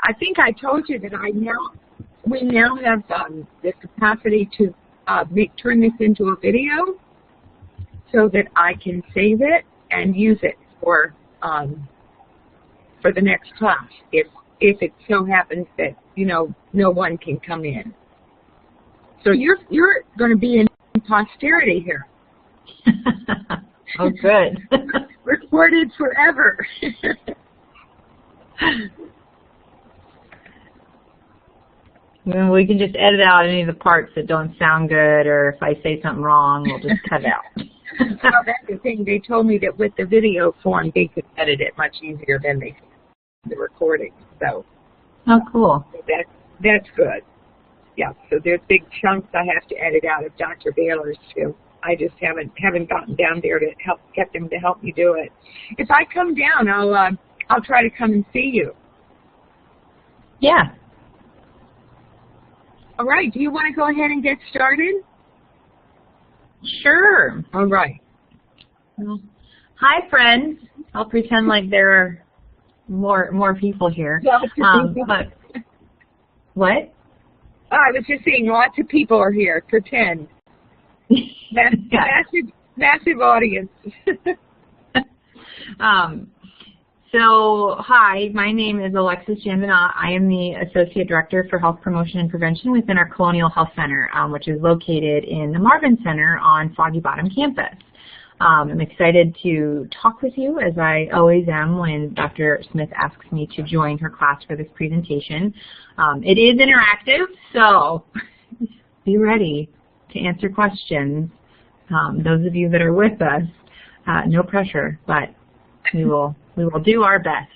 I think I told you that we now have the capacity to turn this into a video so that I can save it and use it for the next class if it so happens that no one can come in. So you're going to be in posterity here. Oh, good. Recorded forever. Well, we can just edit out any of the parts that don't sound good, or if I say something wrong, we'll just cut it out. Well, that's the thing. They told me that with the video form, they could edit it much easier than they could the recording. So. Oh, cool. That's good. Yeah. So there's big chunks I have to edit out of Dr. Baylor's too. I just haven't gotten down there to get them to help me do it. If I come down, I'll try to come and see you. Yeah. All right. Do you want to go ahead and get started? Sure. All right. Well, hi, friends. I'll pretend like there are more people here. But what? Oh, I was just saying lots of people are here. Pretend. Massive audience. So, hi, my name is Alexis Jandana. I am the Associate Director for Health Promotion and Prevention within our Colonial Health Center, which is located in the Marvin Center on Foggy Bottom campus. I'm excited to talk with you, as I always am when Dr. Smith asks me to join her class for this presentation. It is interactive, so be ready to answer questions. Those of you that are with us, no pressure, but we will do our best.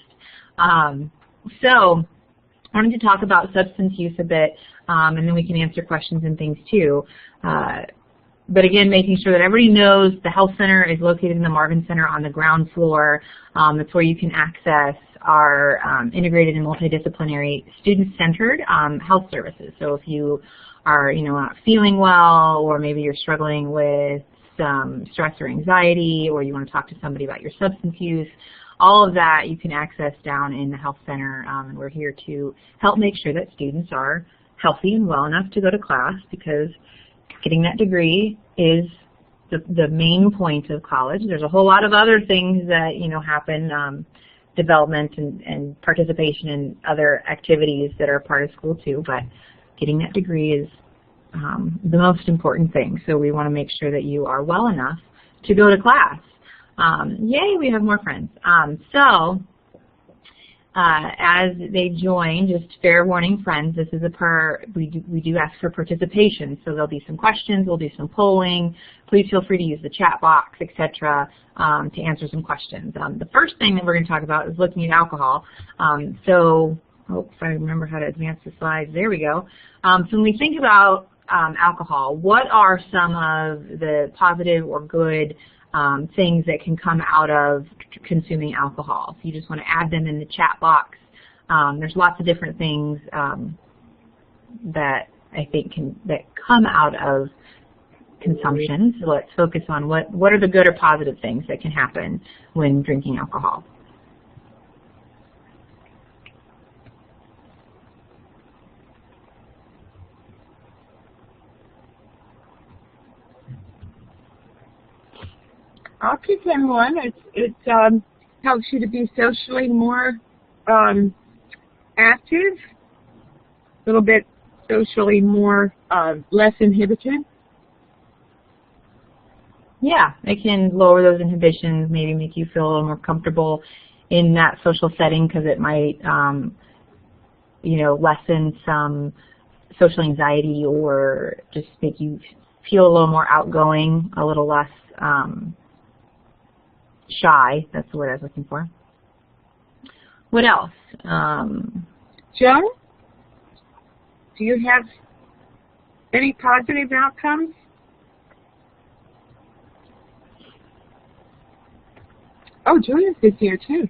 So I wanted to talk about substance use a bit, and then we can answer questions and things too. But again, making sure that everybody knows the health center is located in the Marvin Center on the ground floor. That's where you can access our integrated and multidisciplinary student-centered health services. So if you are, not feeling well, or maybe you're struggling with some stress or anxiety, or you want to talk to somebody about your substance use, all of that you can access down in the health center, and we're here to help make sure that students are healthy and well enough to go to class, because getting that degree is the main point of college. There's a whole lot of other things that happen, development and participation in other activities that are part of school too, but getting that degree is the most important thing. So we want to make sure that you are well enough to go to class. Yay, we have more friends. As they join, just fair warning, friends, this is we do ask for participation, so there'll be some questions, we'll do some polling. Please feel free to use the chat box, etc., to answer some questions. The first thing that we're going to talk about is looking at alcohol. If I remember how to advance the slides, there we go. So when we think about alcohol, what are some of the positive or good things that can come out of consuming alcohol? So you just want to add them in the chat box. There's lots of different things that I think that come out of consumption. So let's focus on what are the good or positive things that can happen when drinking alcohol. I'll pick in one. It helps you to be socially more active, a little bit socially more less inhibited. Yeah, it can lower those inhibitions, maybe make you feel a little more comfortable in that social setting, because it might, lessen some social anxiety, or just make you feel a little more outgoing, a little less shy. That's the word I was looking for. What else? Joan, do you have any positive outcomes? Oh, Jonas is here too.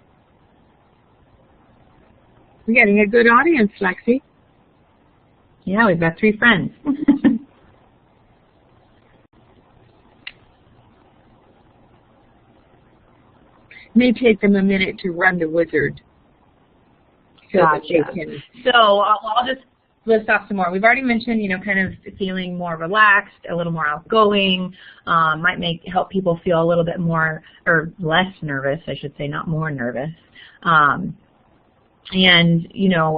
We're getting a good audience, Lexi. Yeah, we've got 3 friends. May take them a minute to run the wizard. so that they Gotcha. can. So I'll just list off some more. We've already mentioned, kind of feeling more relaxed, a little more outgoing, might help people feel a little bit more, or less nervous, I should say, not more nervous. And,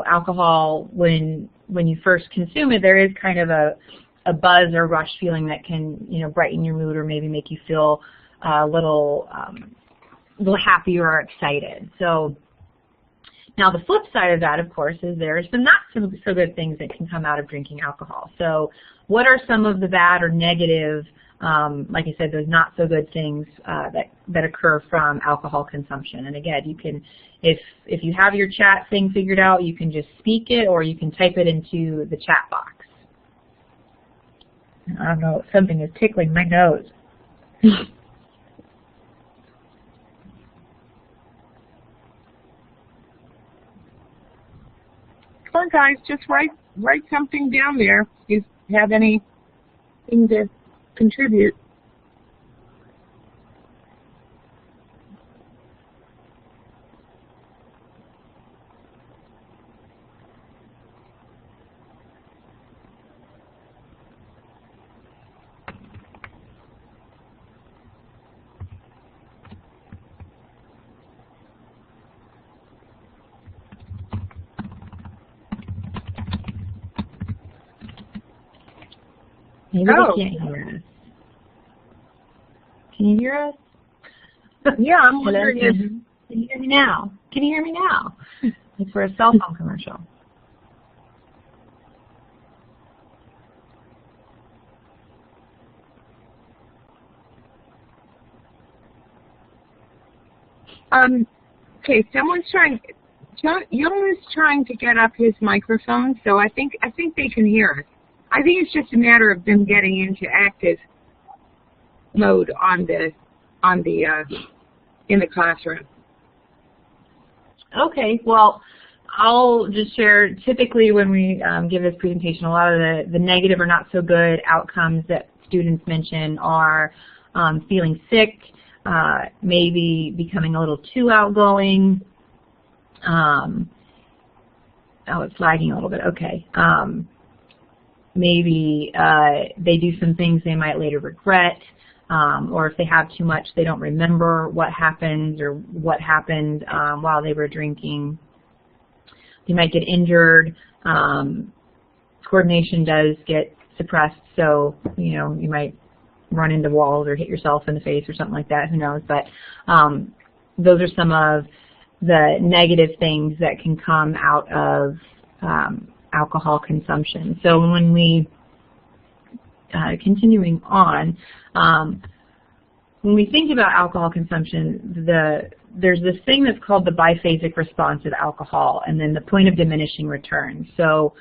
alcohol, when you first consume it, there is kind of a buzz or rush feeling that can, brighten your mood or maybe make you feel a little happier or excited. So now the flip side of that, of course, is there's some not so good things that can come out of drinking alcohol. So what are some of the bad or negative, like I said, those not so good things that occur from alcohol consumption? And again, you can, if you have your chat thing figured out, you can just speak it or you can type it into the chat box. I don't know, something is tickling my nose. Come on, guys, just write something down there. If you have anything to contribute. Maybe they can't hear us. Can you hear us? Yeah, I'm wondering if... Can you hear me now? Can you hear me now? Like for a cell phone commercial. Okay, Young is trying to get up his microphone, so I think they can hear us. I think it's just a matter of them getting into active mode in the classroom. Okay, well, I'll just share, typically when we give this presentation, a lot of the negative or not so good outcomes that students mention are feeling sick, maybe becoming a little too outgoing. Oh, it's lagging a little bit, okay. Maybe they do some things they might later regret, or if they have too much, they don't remember what happened or what happened while they were drinking. They might get injured. Coordination does get suppressed, so you might run into walls or hit yourself in the face or something like that. Who knows? But those are some of the negative things that can come out of alcohol consumption. So when we, continuing on, when we think about alcohol consumption, there's this thing that's called the biphasic response of alcohol, and then the point of diminishing return. So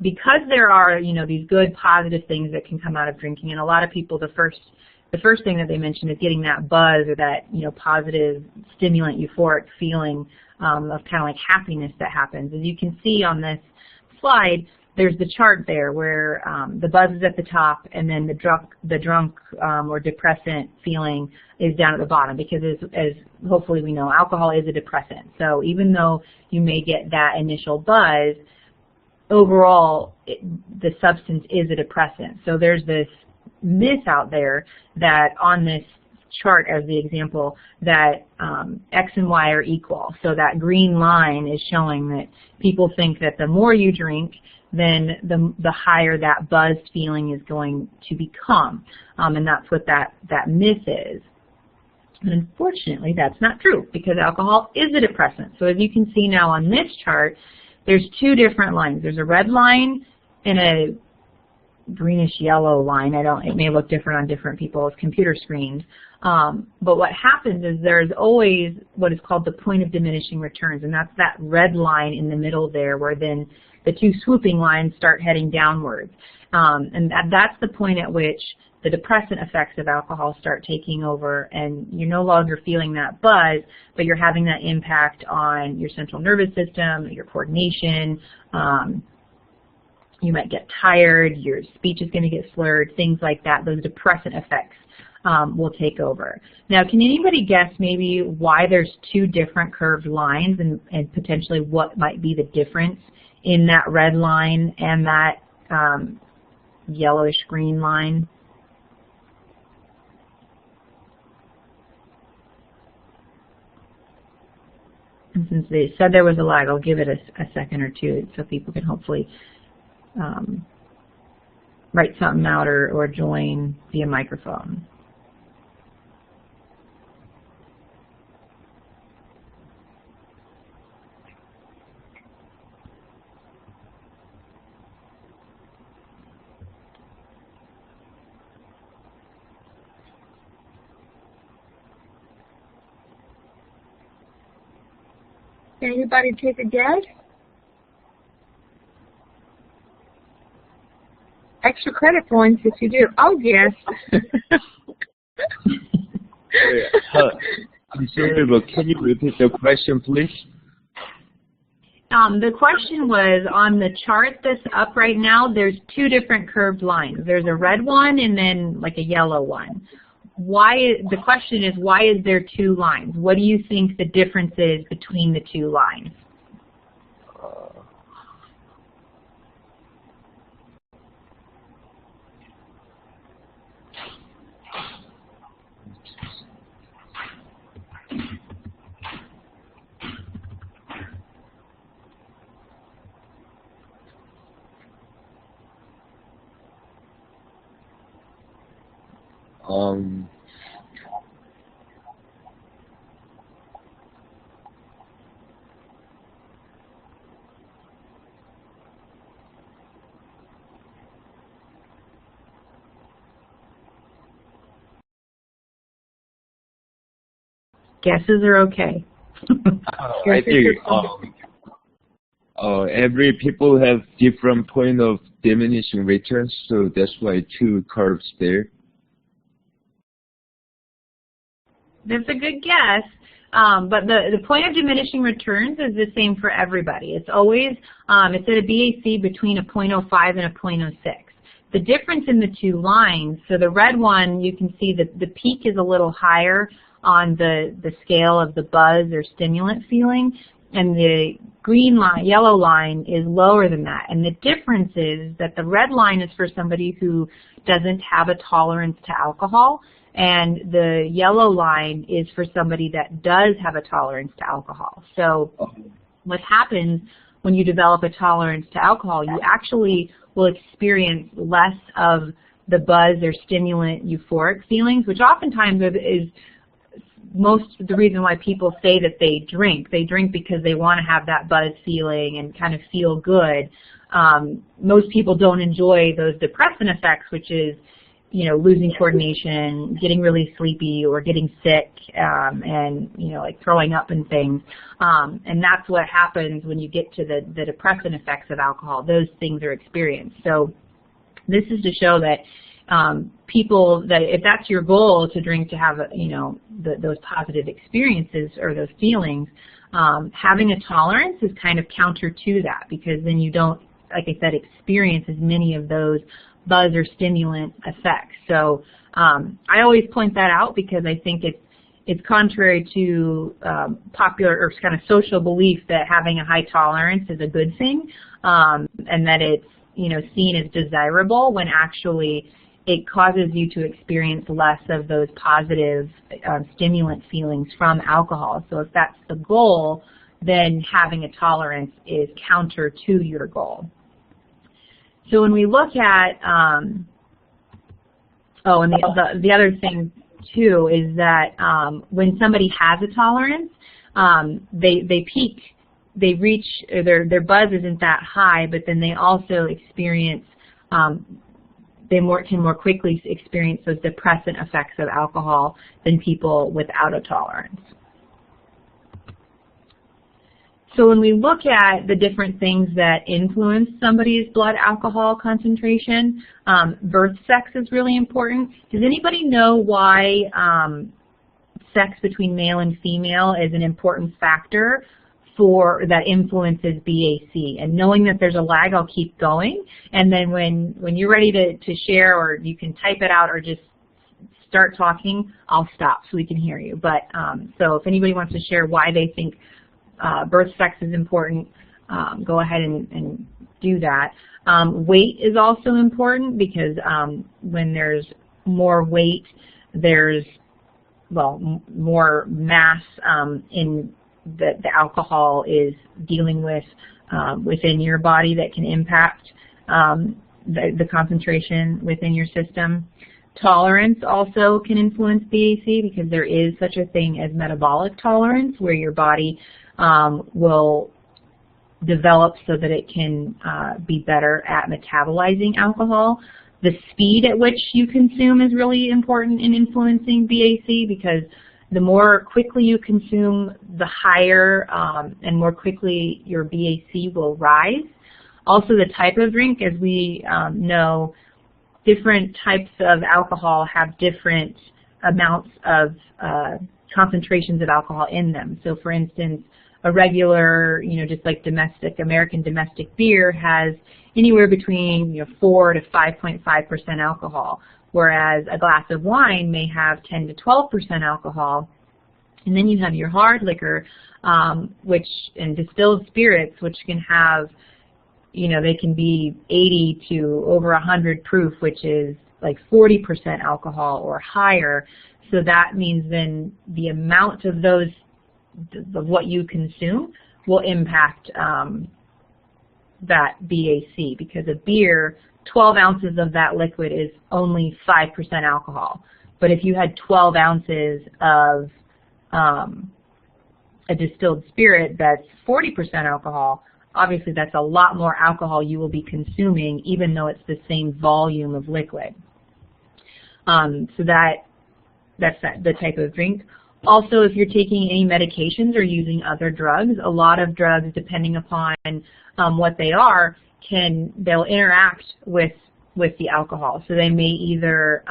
because there are, these good positive things that can come out of drinking, and a lot of people, the first thing that they mention is getting that buzz or that, positive stimulant euphoric feeling of kind of like happiness that happens. As you can see on this slide, there's the chart there where the buzz is at the top, and then the drunk or depressant feeling is down at the bottom, because as hopefully we know, alcohol is a depressant. So even though you may get that initial buzz, overall the substance is a depressant. So there's this myth out there that on this chart as the example that X and Y are equal. So that green line is showing that people think that the more you drink, then the higher that buzz feeling is going to become. And that's what that myth is. And unfortunately, that's not true, because alcohol is a depressant. So as you can see now on this chart, there's two different lines. There's a red line and a greenish yellow line. It may look different on different people's computer screens. But what happens is there's always what is called the point of diminishing returns, and that's that red line in the middle there, where then the two swooping lines start heading downwards. And that's the point at which the depressant effects of alcohol start taking over, and you're no longer feeling that buzz, but you're having that impact on your central nervous system, your coordination. You might get tired, your speech is going to get slurred, things like that, those depressant effects will take over. Now, can anybody guess maybe why there's two different curved lines and potentially what might be the difference in that red line and that yellowish green line? And since they said there was a lag, I'll give it a second or two so people can hopefully write something out or join via microphone. Anybody take a guess? Extra credit points if you do. I'll guess. I'm sorry, but can you repeat the question, please? The question was, on the chart that's up right now, there's two different curved lines. There's a red one and then like a yellow one. The question is, why is there two lines? What do you think the difference is between the two lines? Guesses are okay. I think every people have different point of diminishing returns, so that's why two curves there. That's a good guess, but the point of diminishing returns is the same for everybody. It's always, it's at a BAC between a 0.05 and a 0.06. The difference in the two lines, so the red one, you can see that the peak is a little higher on the scale of the buzz or stimulant feeling, and the green line, yellow line is lower than that. And the difference is that the red line is for somebody who doesn't have a tolerance to alcohol, and the yellow line is for somebody that does have a tolerance to alcohol. So what happens when you develop a tolerance to alcohol, you actually will experience less of the buzz or stimulant euphoric feelings, which oftentimes is most of the reason why people say that they drink. They drink because they want to have that buzz feeling and kind of feel good. Most people don't enjoy those depressant effects, which is, you know, losing coordination, getting really sleepy, or getting sick, and, you know, like throwing up and things. And that's what happens when you get to the depressant effects of alcohol. Those things are experienced. So this is to show that people, that if that's your goal to drink to have, you know, those positive experiences or those feelings, having a tolerance is kind of counter to that, because then you don't, like I said, experience as many of those buzz or stimulant effects. So I always point that out because I think it's contrary to popular or kind of social belief that having a high tolerance is a good thing, and that it's, you know, seen as desirable, when actually it causes you to experience less of those positive stimulant feelings from alcohol. So if that's the goal, then having a tolerance is counter to your goal. So when we look at, and the other thing too is that when somebody has a tolerance, they peak, they reach, their buzz isn't that high, but then they also experience, they can more quickly experience those depressant effects of alcohol than people without a tolerance. So when we look at the different things that influence somebody's blood alcohol concentration, birth sex is really important. Does anybody know why sex between male and female is an important factor that influences BAC? And knowing that there's a lag, I'll keep going. And then when you're ready to share, or you can type it out or just start talking, I'll stop so we can hear you. But so if anybody wants to share why they think birth sex is important, go ahead and do that. Weight is also important because when there's more weight, there's more mass in that the alcohol is dealing with within your body that can impact the concentration within your system. Tolerance also can influence BAC because there is such a thing as metabolic tolerance, where your body will develop so that it can be better at metabolizing alcohol. The speed at which you consume is really important in influencing BAC, because the more quickly you consume, the higher and more quickly your BAC will rise. Also the type of drink, as we know, different types of alcohol have different amounts of concentrations of alcohol in them. So for instance, a regular, just like American domestic beer has anywhere between 4 to 5.5% alcohol, whereas a glass of wine may have 10 to 12% alcohol. And then you have your hard liquor, and distilled spirits, which can have, they can be 80 to over 100 proof, which is like 40% alcohol or higher. So that means then the amount of those, of what you consume, will impact that BAC, because a beer, 12 ounces of that liquid is only 5% alcohol. But if you had 12 ounces of a distilled spirit that's 40% alcohol, obviously that's a lot more alcohol you will be consuming, even though it's the same volume of liquid. So that's the type of drink. Also, if you're taking any medications or using other drugs, a lot of drugs, depending upon what they are, they'll interact with the alcohol. So they may either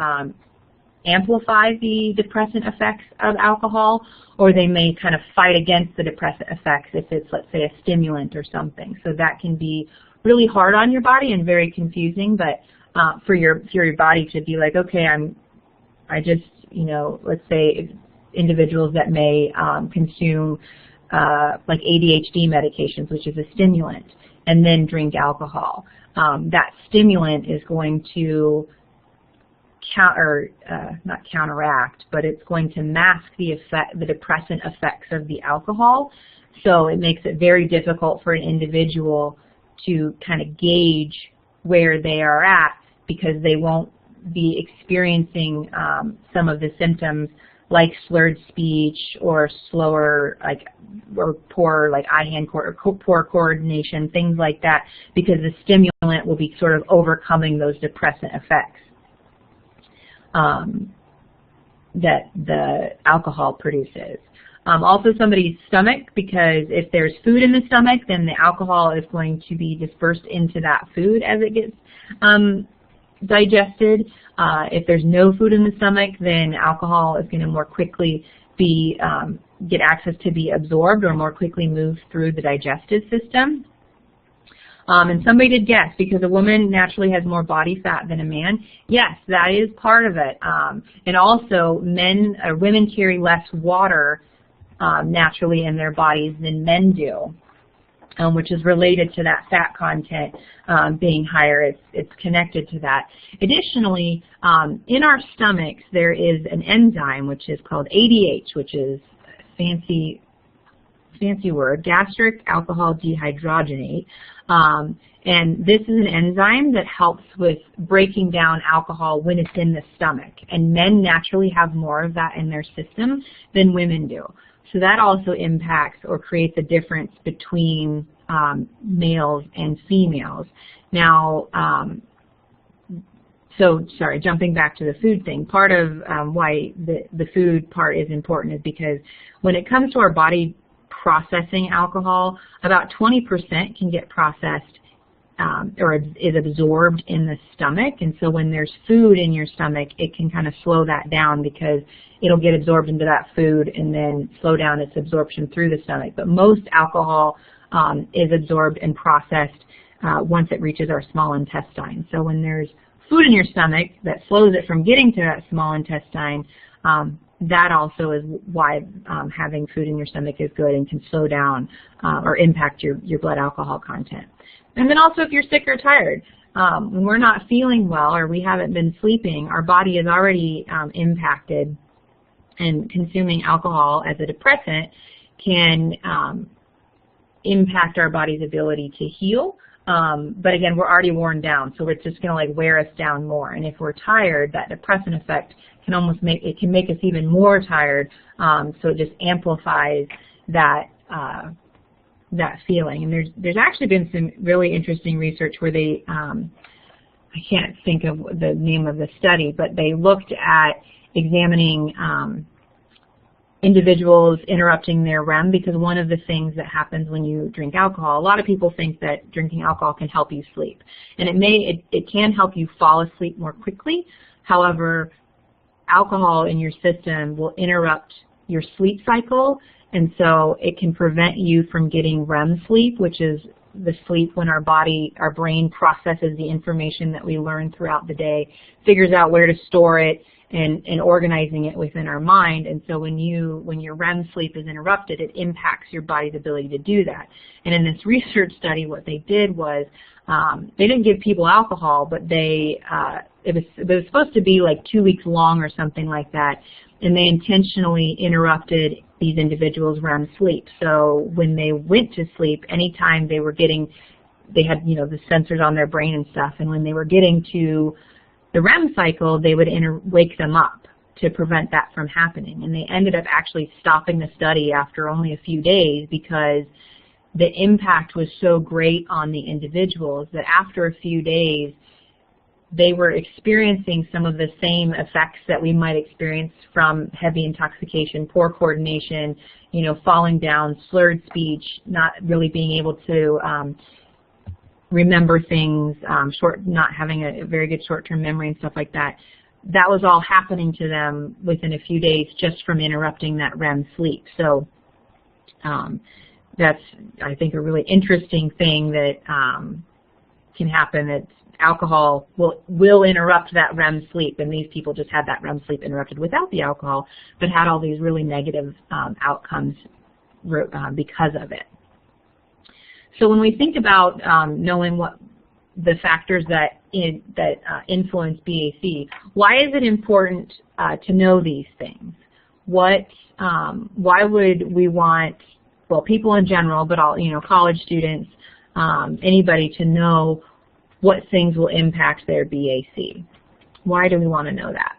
amplify the depressant effects of alcohol, or they may kind of fight against the depressant effects if it's, let's say, a stimulant or something. So that can be really hard on your body and very confusing. But for your body to be like, okay, let's say individuals that may consume like ADHD medications, which is a stimulant, and then drink alcohol. That stimulant is going to not counteract, but it's going to mask the depressant effects of the alcohol. So it makes it very difficult for an individual to kind of gauge where they are at, because they won't be experiencing some of the symptoms like slurred speech or slower, or poor eye-hand or poor coordination, things like that, because the stimulant will be sort of overcoming those depressant effects that the alcohol produces. Also somebody's stomach, because if there's food in the stomach, then the alcohol is going to be dispersed into that food as it gets digested. If there's no food in the stomach, then alcohol is going to more quickly get access to be absorbed or more quickly move through the digestive system. And somebody did guess, because a woman naturally has more body fat than a man. Yes, that is part of it. And also, women carry less water naturally in their bodies than men do, which is related to that fat content being higher. It's connected to that. Additionally, in our stomachs, there is an enzyme which is called ADH, which is a fancy word, gastric alcohol dehydrogenate. And this is an enzyme that helps with breaking down alcohol when it's in the stomach. And men naturally have more of that in their system than women do. So that also impacts or creates a difference between males and females. Now, jumping back to the food thing, part of why the food part is important is because when it comes to our body processing alcohol, about 20% can get processed or is absorbed in the stomach. And so when there's food in your stomach, it can kind of slow that down, because it'll get absorbed into that food and then slow down its absorption through the stomach. But most alcohol is absorbed and processed once it reaches our small intestine. So when there's food in your stomach that slows it from getting to that small intestine, that also is why having food in your stomach is good and can slow down or impact your blood alcohol content. And then also if you're sick or tired, when we're not feeling well or we haven't been sleeping, our body is already impacted, and consuming alcohol as a depressant can impact our body's ability to heal. But again, we're already worn down, so it's just going to like wear us down more. And if we're tired, that depressant effect can almost make us even more tired. So it just amplifies that that feeling. And there's actually been some really interesting research where they I can't think of the name of the study, but they looked at examining individuals interrupting their REM, because one of the things that happens when you drink alcohol, a lot of people think that drinking alcohol can help you sleep, and it can help you fall asleep more quickly. However, alcohol in your system will interrupt your sleep cycle, and so it can prevent you from getting REM sleep, which is the sleep when our brain processes the information that we learn throughout the day, figures out where to store it, and organizing it within our mind. And so when your REM sleep is interrupted, it impacts your body's ability to do that. And in this research study, what they did was they didn't give people alcohol, but it was supposed to be like 2 weeks long or something like that, and they intentionally interrupted these individuals' REM sleep. So when they went to sleep, anytime they had the sensors on their brain and stuff, and when they were getting to the REM cycle, they would wake them up to prevent that from happening. And they ended up actually stopping the study after only a few days because the impact was so great on the individuals that after a few days, they were experiencing some of the same effects that we might experience from heavy intoxication, poor coordination, falling down, slurred speech, not really being able to remember things, not having a very good short-term memory and stuff like that. That was all happening to them within a few days just from interrupting that REM sleep. So that's, I think, a really interesting thing that can happen. That alcohol will interrupt that REM sleep, and these people just had that REM sleep interrupted without the alcohol, but had all these really negative outcomes because of it. So when we think about knowing what the factors that influence BAC, why is it important to know these things? Why would we want, well, people in general, but all college students, anybody, to know what things will impact their BAC? Why do we want to know that?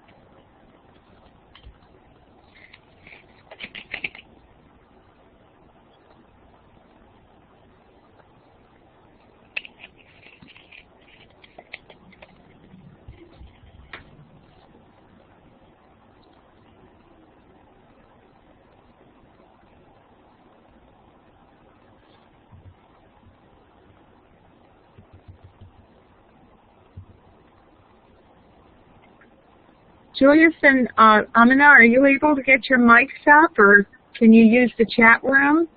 Julius and Amina, are you able to get your mics up, or can you use the chat room?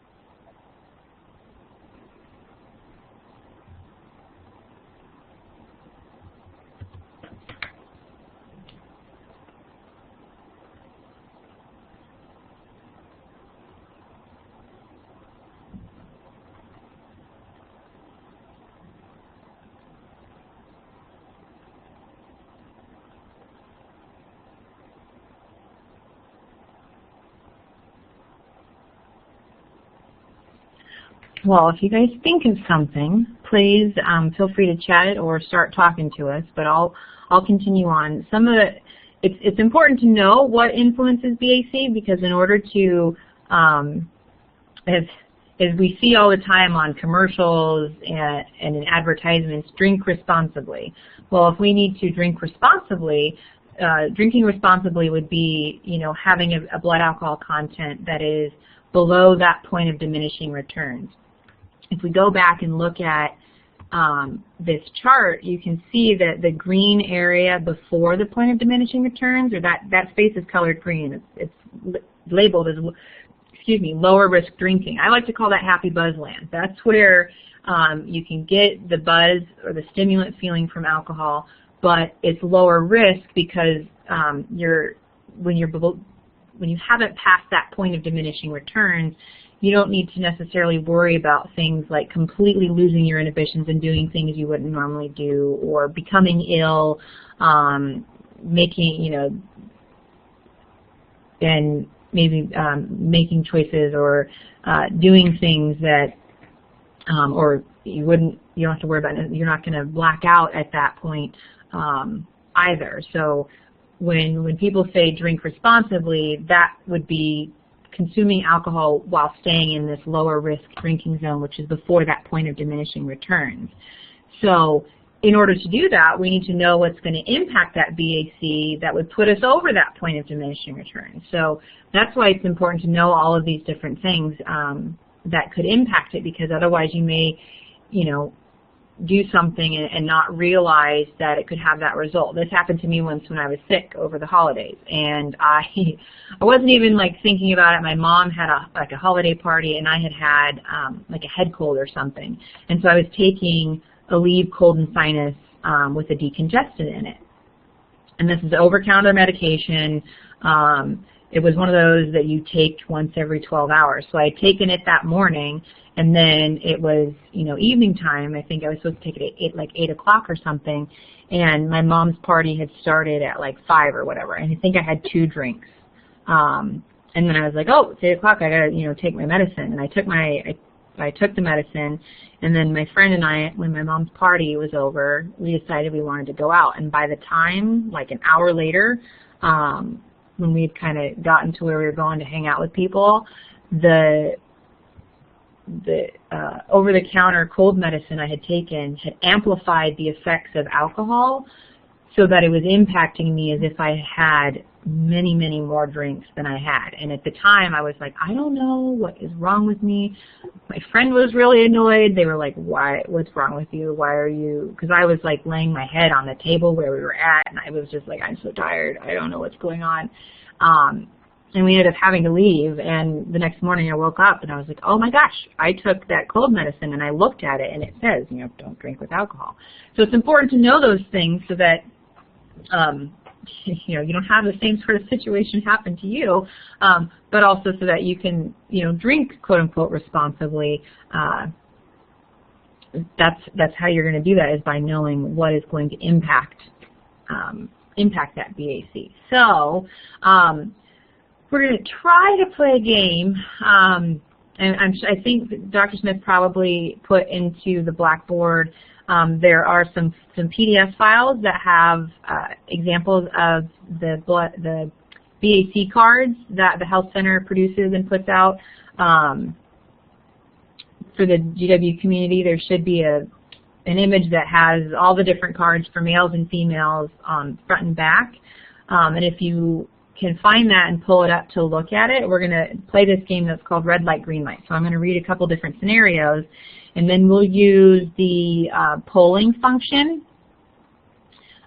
Well, if you guys think of something, please feel free to chat it or start talking to us. But I'll continue on. It's important to know what influences BAC, because in order to, as we see all the time on commercials and in advertisements, drink responsibly. Well, if we need to drink responsibly, drinking responsibly would be, having a blood alcohol content that is below that point of diminishing returns. If we go back and look at this chart, you can see that the green area before the point of diminishing returns, or that space is colored green. It's labeled as, lower risk drinking. I like to call that happy buzz land. That's where you can get the buzz or the stimulant feeling from alcohol but it's lower risk because when you haven't passed that point of diminishing returns, you don't need to necessarily worry about things like completely losing your inhibitions and doing things you wouldn't normally do, or becoming ill, and maybe making choices or doing things that, or you don't have to worry about. You're not going to black out at that point either. So when people say drink responsibly, that would be consuming alcohol while staying in this lower risk drinking zone, which is before that point of diminishing returns. So in order to do that, we need to know what's going to impact that BAC that would put us over that point of diminishing returns. So that's why it's important to know all of these different things that could impact it, because otherwise you may, do something and not realize that it could have that result. This happened to me once when I was sick over the holidays, and I wasn't even thinking about it. My mom had a holiday party, and I had a head cold or something, and so I was taking Aleve cold and sinus with a decongestant in it. And this is over-counter medication. It was one of those that you take once every 12 hours. So I had taken it that morning, and then it was, evening time. I think I was supposed to take it at 8 o'clock or something, and my mom's party had started at 5 or whatever, and I think I had 2 drinks. And then I was like, oh, it's 8 o'clock, I gotta, take my medicine. And I took the medicine, and then my friend and I, when my mom's party was over, we decided we wanted to go out. And by the time, an hour later, when we had kind of gotten to where we were going to hang out with people, the over-the-counter cold medicine I had taken had amplified the effects of alcohol, so that it was impacting me as if I had many, many more drinks than I had. And at the time, I was like, I don't know what is wrong with me. My friend was really annoyed. They were like, why? What's wrong with you? Why are you? Because I was laying my head on the table where we were at, and I was just like, I'm so tired. I don't know what's going on. And we ended up having to leave, and the next morning I woke up and I was like, oh my gosh, I took that cold medicine, and I looked at it and it says, don't drink with alcohol. So it's important to know those things so that you don't have the same sort of situation happen to you, but also so that you can drink quote unquote responsibly. That's how you're going to do that, is by knowing what is going to impact that BAC. So we're going to try to play a game, and I think Dr. Smith probably put into the Blackboard. There are some PDF files that have examples of the BAC cards that the health center produces and puts out. For the GW community, there should be an image that has all the different cards for males and females on front and back. And if you can find that and pull it up to look at it, we're going to play this game that's called red light, green light. So I'm going to read a couple different scenarios, and then we'll use the polling function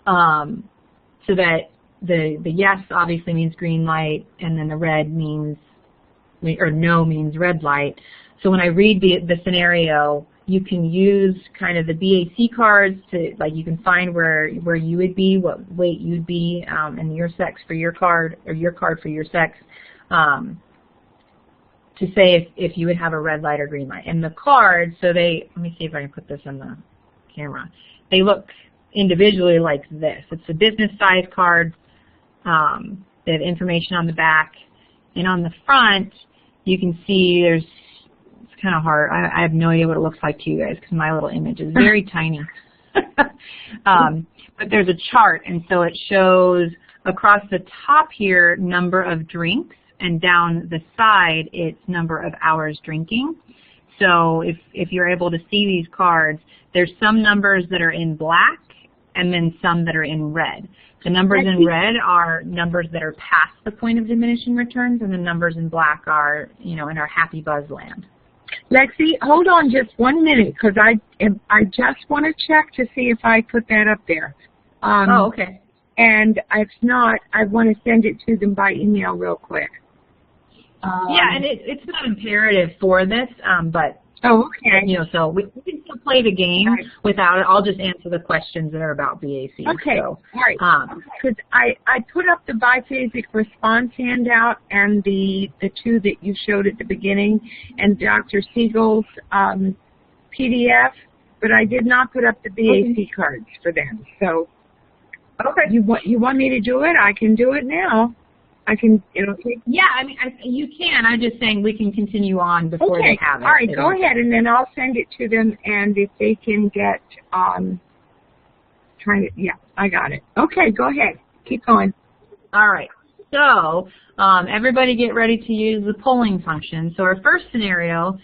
so that the yes obviously means green light, and then the red means, or no means red light. So when I read the scenario, you can use kind of the BAC cards to, you can find where you would be, what weight you'd be, and your sex for your card, or your card for your sex, to say if you would have a red light or green light. And the cards, so let me see if I can put this on the camera. They look individually like this. It's a business size card. They have information on the back, and on the front, you can see it's kind of hard. I have no idea what it looks like to you guys because my little image is very tiny. But there's a chart, and so it shows across the top here number of drinks, and down the side it's number of hours drinking. So if you're able to see these cards, there's some numbers that are in black and then some that are in red. The numbers in red are numbers that are past the point of diminishing returns, and the numbers in black are, in our happy buzz land. Lexi, hold on just 1 minute, because I just want to check to see if I put that up there. Oh, okay. And if not, I want to send it to them by email real quick. Yeah, and it's not imperative for this, but Oh, okay. You know, so we can still play the game Right. without it. I'll just answer the questions that are about BAC. Okay, So, all right. Because I put up the biphasic response handout and the two that you showed at the beginning and Dr. Siegel's PDF, but I did not put up the BAC cards for them. So, you want me to do it? I can do it now. I can, it'll take. yeah, I mean, you can. I'm just saying we can continue on before they have it. All right, go ahead, and then I'll send it to them, and if they can get, yeah, I got it. Okay, go ahead. Keep going. All right. So everybody get ready to use the polling function. So our first scenario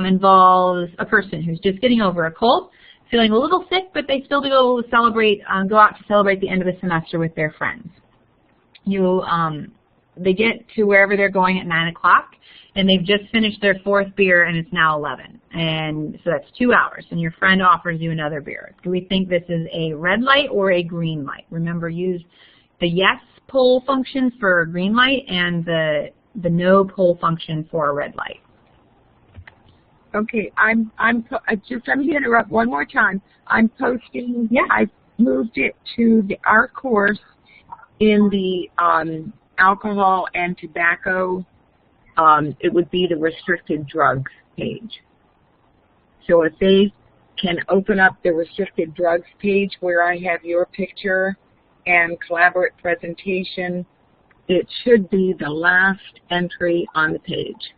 involves a person who's just getting over a cold, feeling a little sick, but they still go out to celebrate the end of the semester with their friends. They get to wherever they're going at 9 o'clock, and they've just finished their 4th beer, and it's now 11. And so that's 2 hours, and your friend offers you another beer. Do we think this is a red light or a green light? Remember, use the yes poll function for a green light and the no poll function for a red light. Okay, I'm let me interrupt one more time. I'm posting. Yeah, I moved it to our course in the alcohol and tobacco. It would be the restricted drugs page. So if they can open up the restricted drugs page where I have your picture and collaborate presentation, it should be the last entry on the page.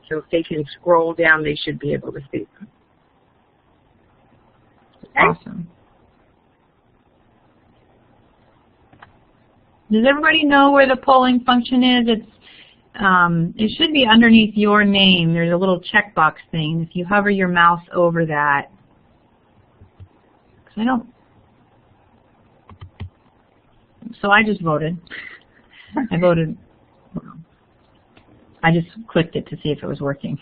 So if they can scroll down, they should be able to see them. Okay? Awesome. Does everybody know where the polling function is? It should be underneath your name. There's a little checkbox thing. If you hover your mouse over that, so I just voted. I voted. I just clicked it to see if it was working.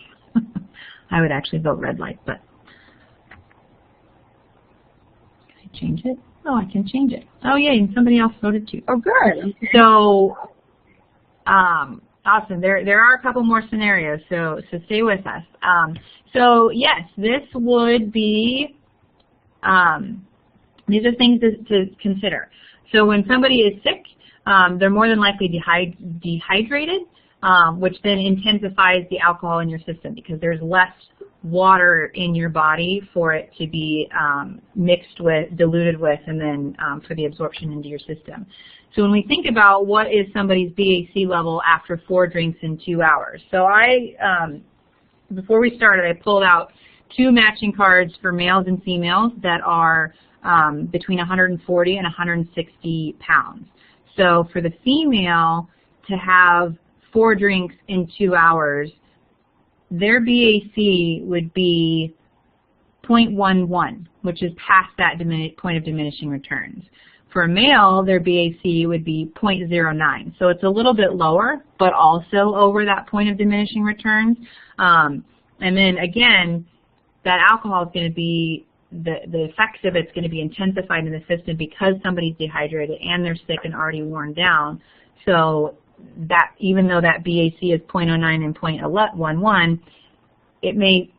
I would actually vote red light, but can I change it? Oh, I can change it. Oh, yay, and somebody else voted too. Oh, good. Okay. So, awesome. There are a couple more scenarios, so stay with us. So, yes, this would be, these are things to consider. So when somebody is sick, they're more than likely dehydrated, which then intensifies the alcohol in your system because there's less water in your body for it to be mixed with, diluted with, and then for the absorption into your system. So when we think about what is somebody's BAC level after 4 drinks in 2 hours. So before we started, I pulled out 2 matching cards for males and females that are between 140 and 160 pounds. So for the female to have 4 drinks in 2 hours, their BAC would be 0.11, which is past that point of diminishing returns. For a male, their BAC would be 0.09. So it's a little bit lower, but also over that point of diminishing returns. And then again, that alcohol is going to be, the effects of it's going to be intensified in the system because somebody's dehydrated and they're sick and already worn down. So that even though that BAC is 0.09 and 0.11, it may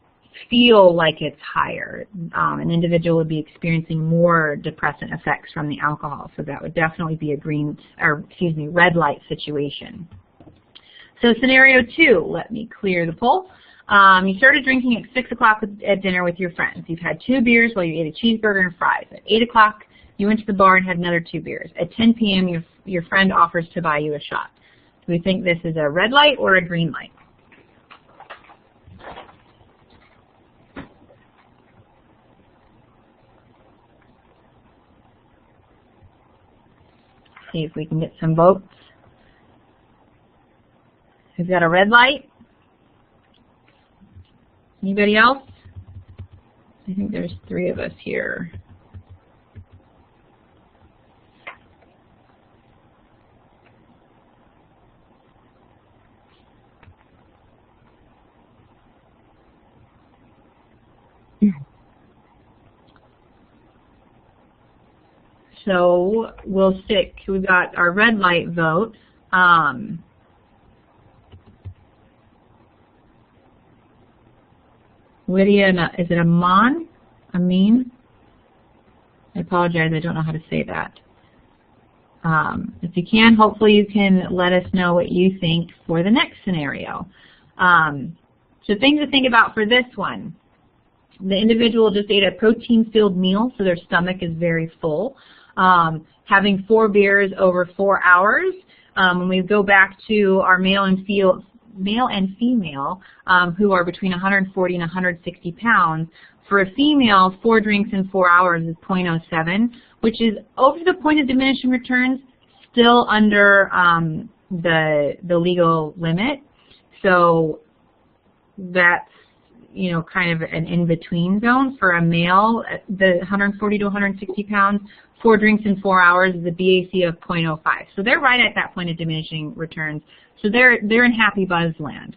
feel like it's higher. An individual would be experiencing more depressant effects from the alcohol, so that would definitely be a red light situation. So scenario 2, let me clear the poll. You started drinking at 6 o'clock at dinner with your friends. You've had 2 beers while you ate a cheeseburger and fries. At 8 o'clock, you went to the bar and had another 2 beers. At 10 p.m., your friend offers to buy you a shot. Do we think this is a red light or a green light? See if we can get some votes. Who's got a red light? Anybody else? I think there's 3 of us here. So we'll stick, we've got our red light vote. Lydia, is it Amin? Amin? I apologize, I don't know how to say that. If you can, hopefully you can let us know what you think for the next scenario. So things to think about for this one. The individual just ate a protein-filled meal, so their stomach is very full. Having 4 beers over 4 hours. When we go back to our male and female who are between 140 and 160 pounds, for a female, 4 drinks in 4 hours is 0.07, which is over the point of diminishing returns, still under the legal limit. So that's, you know, kind of an in-between zone. For a male, the 140 to 160 pounds, 4 drinks in 4 hours is a BAC of 0.05. So they're right at that point of diminishing returns. So they're in happy buzz land.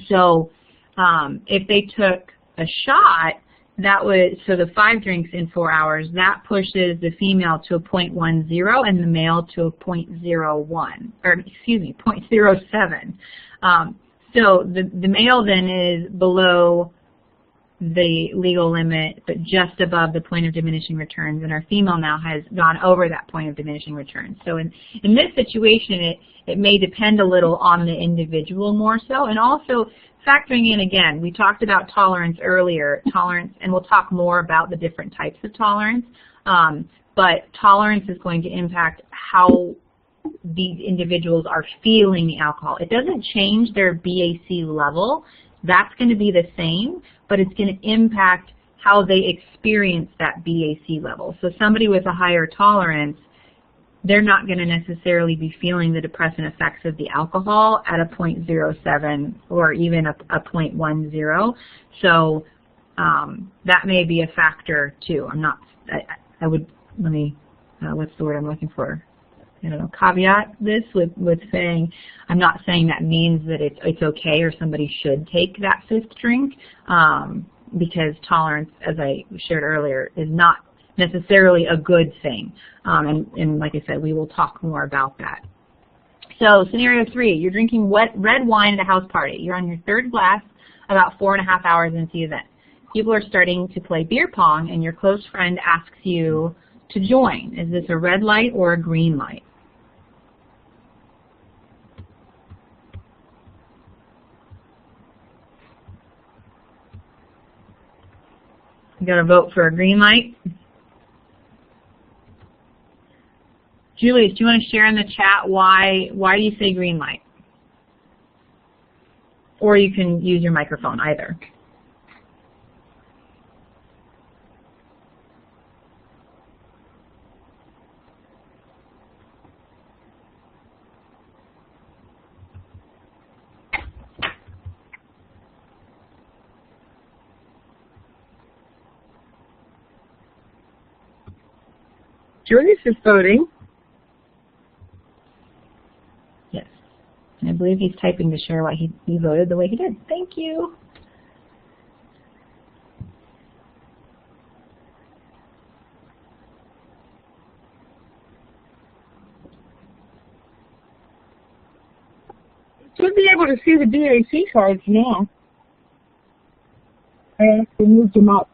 So if they took a shot, that would, so the 5 drinks in 4 hours, that pushes the female to a 0.10 and the male to a 0.01, or excuse me, 0.07. So the male then is below the legal limit, but just above the point of diminishing returns, and our female now has gone over that point of diminishing returns. So in this situation, it may depend a little on the individual more so, and also factoring in, again, we talked about tolerance earlier, and we'll talk more about the different types of tolerance, but tolerance is going to impact how these individuals are feeling the alcohol. It doesn't change their BAC level. That's going to be the same, but it's going to impact how they experience that BAC level. So somebody with a higher tolerance, they're not going to necessarily be feeling the depressant effects of the alcohol at a 0.07 or even a 0.10. So that may be a factor too. What's the word I'm looking for? I don't know, caveat this with saying, I'm not saying that means that it's okay or somebody should take that 5th drink, because tolerance, as I shared earlier, is not necessarily a good thing. And like I said, we will talk more about that. So scenario 3, you're drinking red wine at a house party. You're on your 3rd glass about 4.5 hours into the event. People are starting to play beer pong, and your close friend asks you to join. Is this a red light or a green light? You got to vote for a green light. Julius, do you want to share in the chat why do you say green light? Or you can use your microphone, either. Julius is voting. Yes. And I believe he's typing to share why he voted the way he did. Thank you. Should be able to see the BAC cards now. I actually moved them up.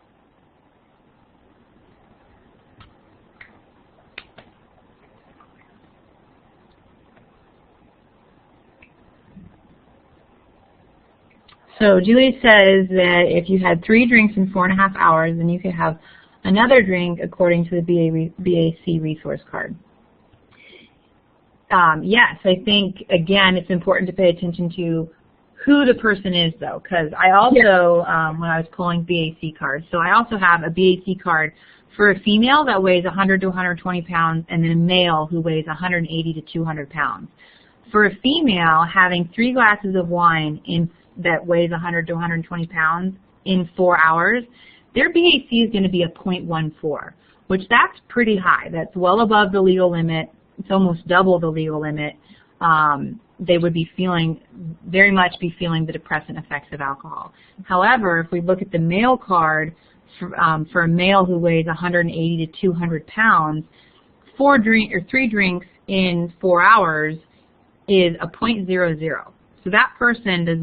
So Julie says that if you had 3 drinks in 4.5 hours, then you could have another drink according to the BAC resource card. Yes, I think, again, it's important to pay attention to who the person is, though, because I also, when I was pulling BAC cards, so I also have a BAC card for a female that weighs 100 to 120 pounds and then a male who weighs 180 to 200 pounds. For a female, having 3 glasses of wine that weighs 100 to 120 pounds in 4 hours, their BAC is going to be a 0.14, which that's pretty high. That's well above the legal limit. It's almost double the legal limit. They would be very much feeling the depressant effects of alcohol. However, if we look at the male card, for a male who weighs 180 to 200 pounds, 3 drinks in 4 hours is a 0.00. So that person is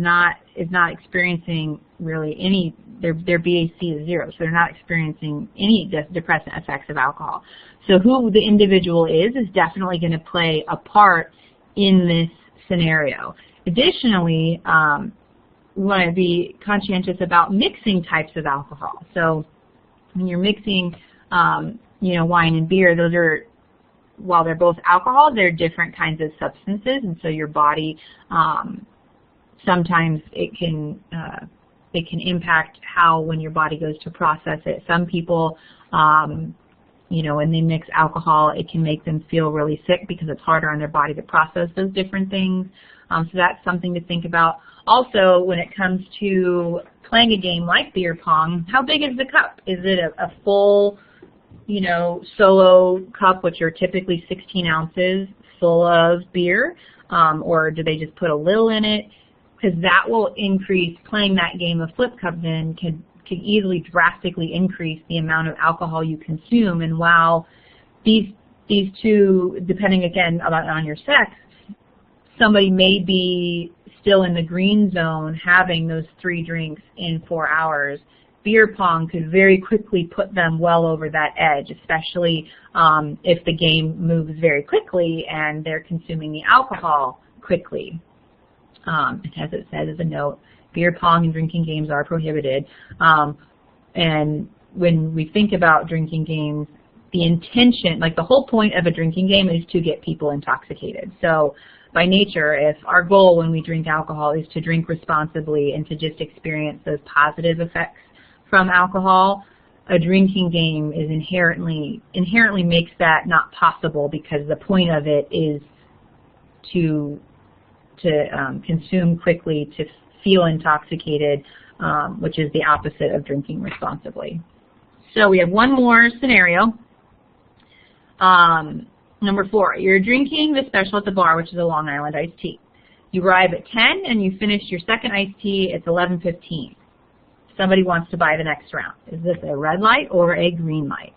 not experiencing really any their BAC is 0, so they're not experiencing any depressant effects of alcohol. So who the individual is definitely going to play a part in this scenario. Additionally, we want to be conscientious about mixing types of alcohol. So when you're mixing, wine and beer, those are, while they're both alcohol, they're different kinds of substances, and so your body, sometimes it can impact how, when your body goes to process it. Some people, when they mix alcohol, it can make them feel really sick because it's harder on their body to process those different things. So that's something to think about. Also, when it comes to playing a game like beer pong, how big is the cup? Is it a full, solo cup, which are typically 16 ounces full of beer, or do they just put a little in it? Because that will increase, playing that game of flip cup then can easily drastically increase the amount of alcohol you consume. And while these two, depending again on your sex, somebody may be still in the green zone having those 3 drinks in 4 hours, beer pong could very quickly put them well over that edge, especially if the game moves very quickly and they're consuming the alcohol quickly. As it says as a note, beer pong and drinking games are prohibited. And when we think about drinking games, the intention, like the whole point of a drinking game is to get people intoxicated. So by nature, if our goal when we drink alcohol is to drink responsibly and to just experience those positive effects from alcohol, a drinking game is inherently makes that not possible, because the point of it is to consume quickly, to feel intoxicated, which is the opposite of drinking responsibly. So we have one more scenario. Number 4, you're drinking the special at the bar, which is a Long Island iced tea. You arrive at 10 and you finish your second iced tea. It's 11:15. Somebody wants to buy the next round. Is this a red light or a green light?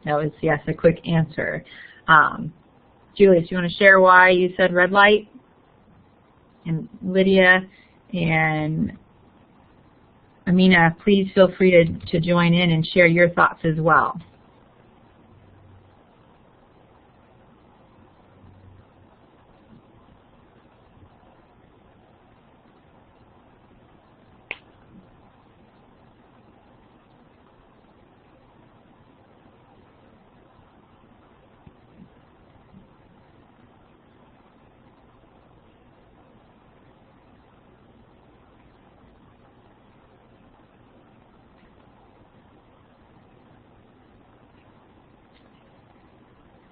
That was, yes, a quick answer. Julius, you want to share why you said red light? And Lydia and Amina, please feel free to join in and share your thoughts as well.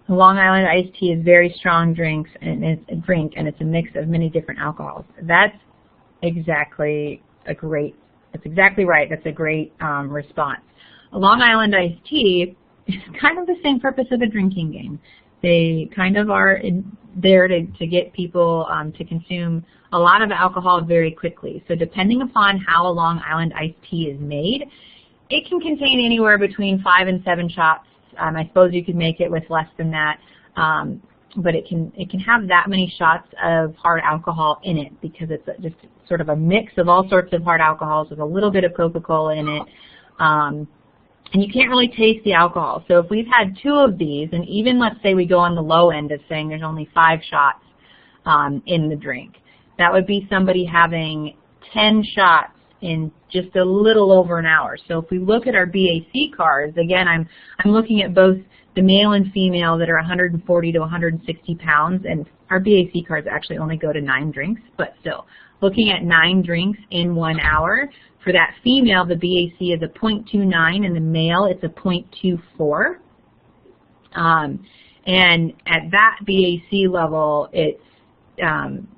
Long Island iced tea is very strong drink, and it's a mix of many different alcohols. That's exactly right. That's a great response. A Long Island iced tea is kind of the same purpose of a drinking game. They kind of are there to get people to consume a lot of alcohol very quickly. So depending upon how a Long Island iced tea is made, it can contain anywhere between 5 and 7 shots. I suppose you could make it with less than that, but it can have that many shots of hard alcohol in it, because it's just sort of a mix of all sorts of hard alcohols with a little bit of Coca-Cola in it, and you can't really taste the alcohol. So if we've had 2 of these, and even let's say we go on the low end of saying there's only 5 shots in the drink, that would be somebody having 10 shots in just a little over an hour. So if we look at our BAC cards, again, I'm looking at both the male and female that are 140 to 160 pounds, and our BAC cards actually only go to 9 drinks, but still, looking at 9 drinks in 1 hour, for that female, the BAC is a 0.29, and the male, it's a 0.24. And at that BAC level, it's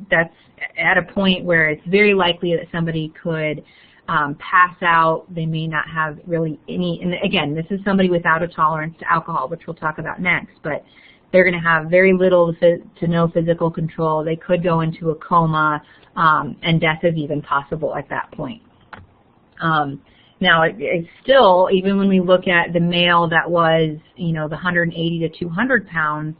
that's at a point where it's very likely that somebody could pass out. They may not have really any, and again, this is somebody without a tolerance to alcohol, which we'll talk about next, but they're going to have very little to no physical control. They could go into a coma, and death is even possible at that point. Now, it's still, even when we look at the male that was, the 180 to 200 pounds,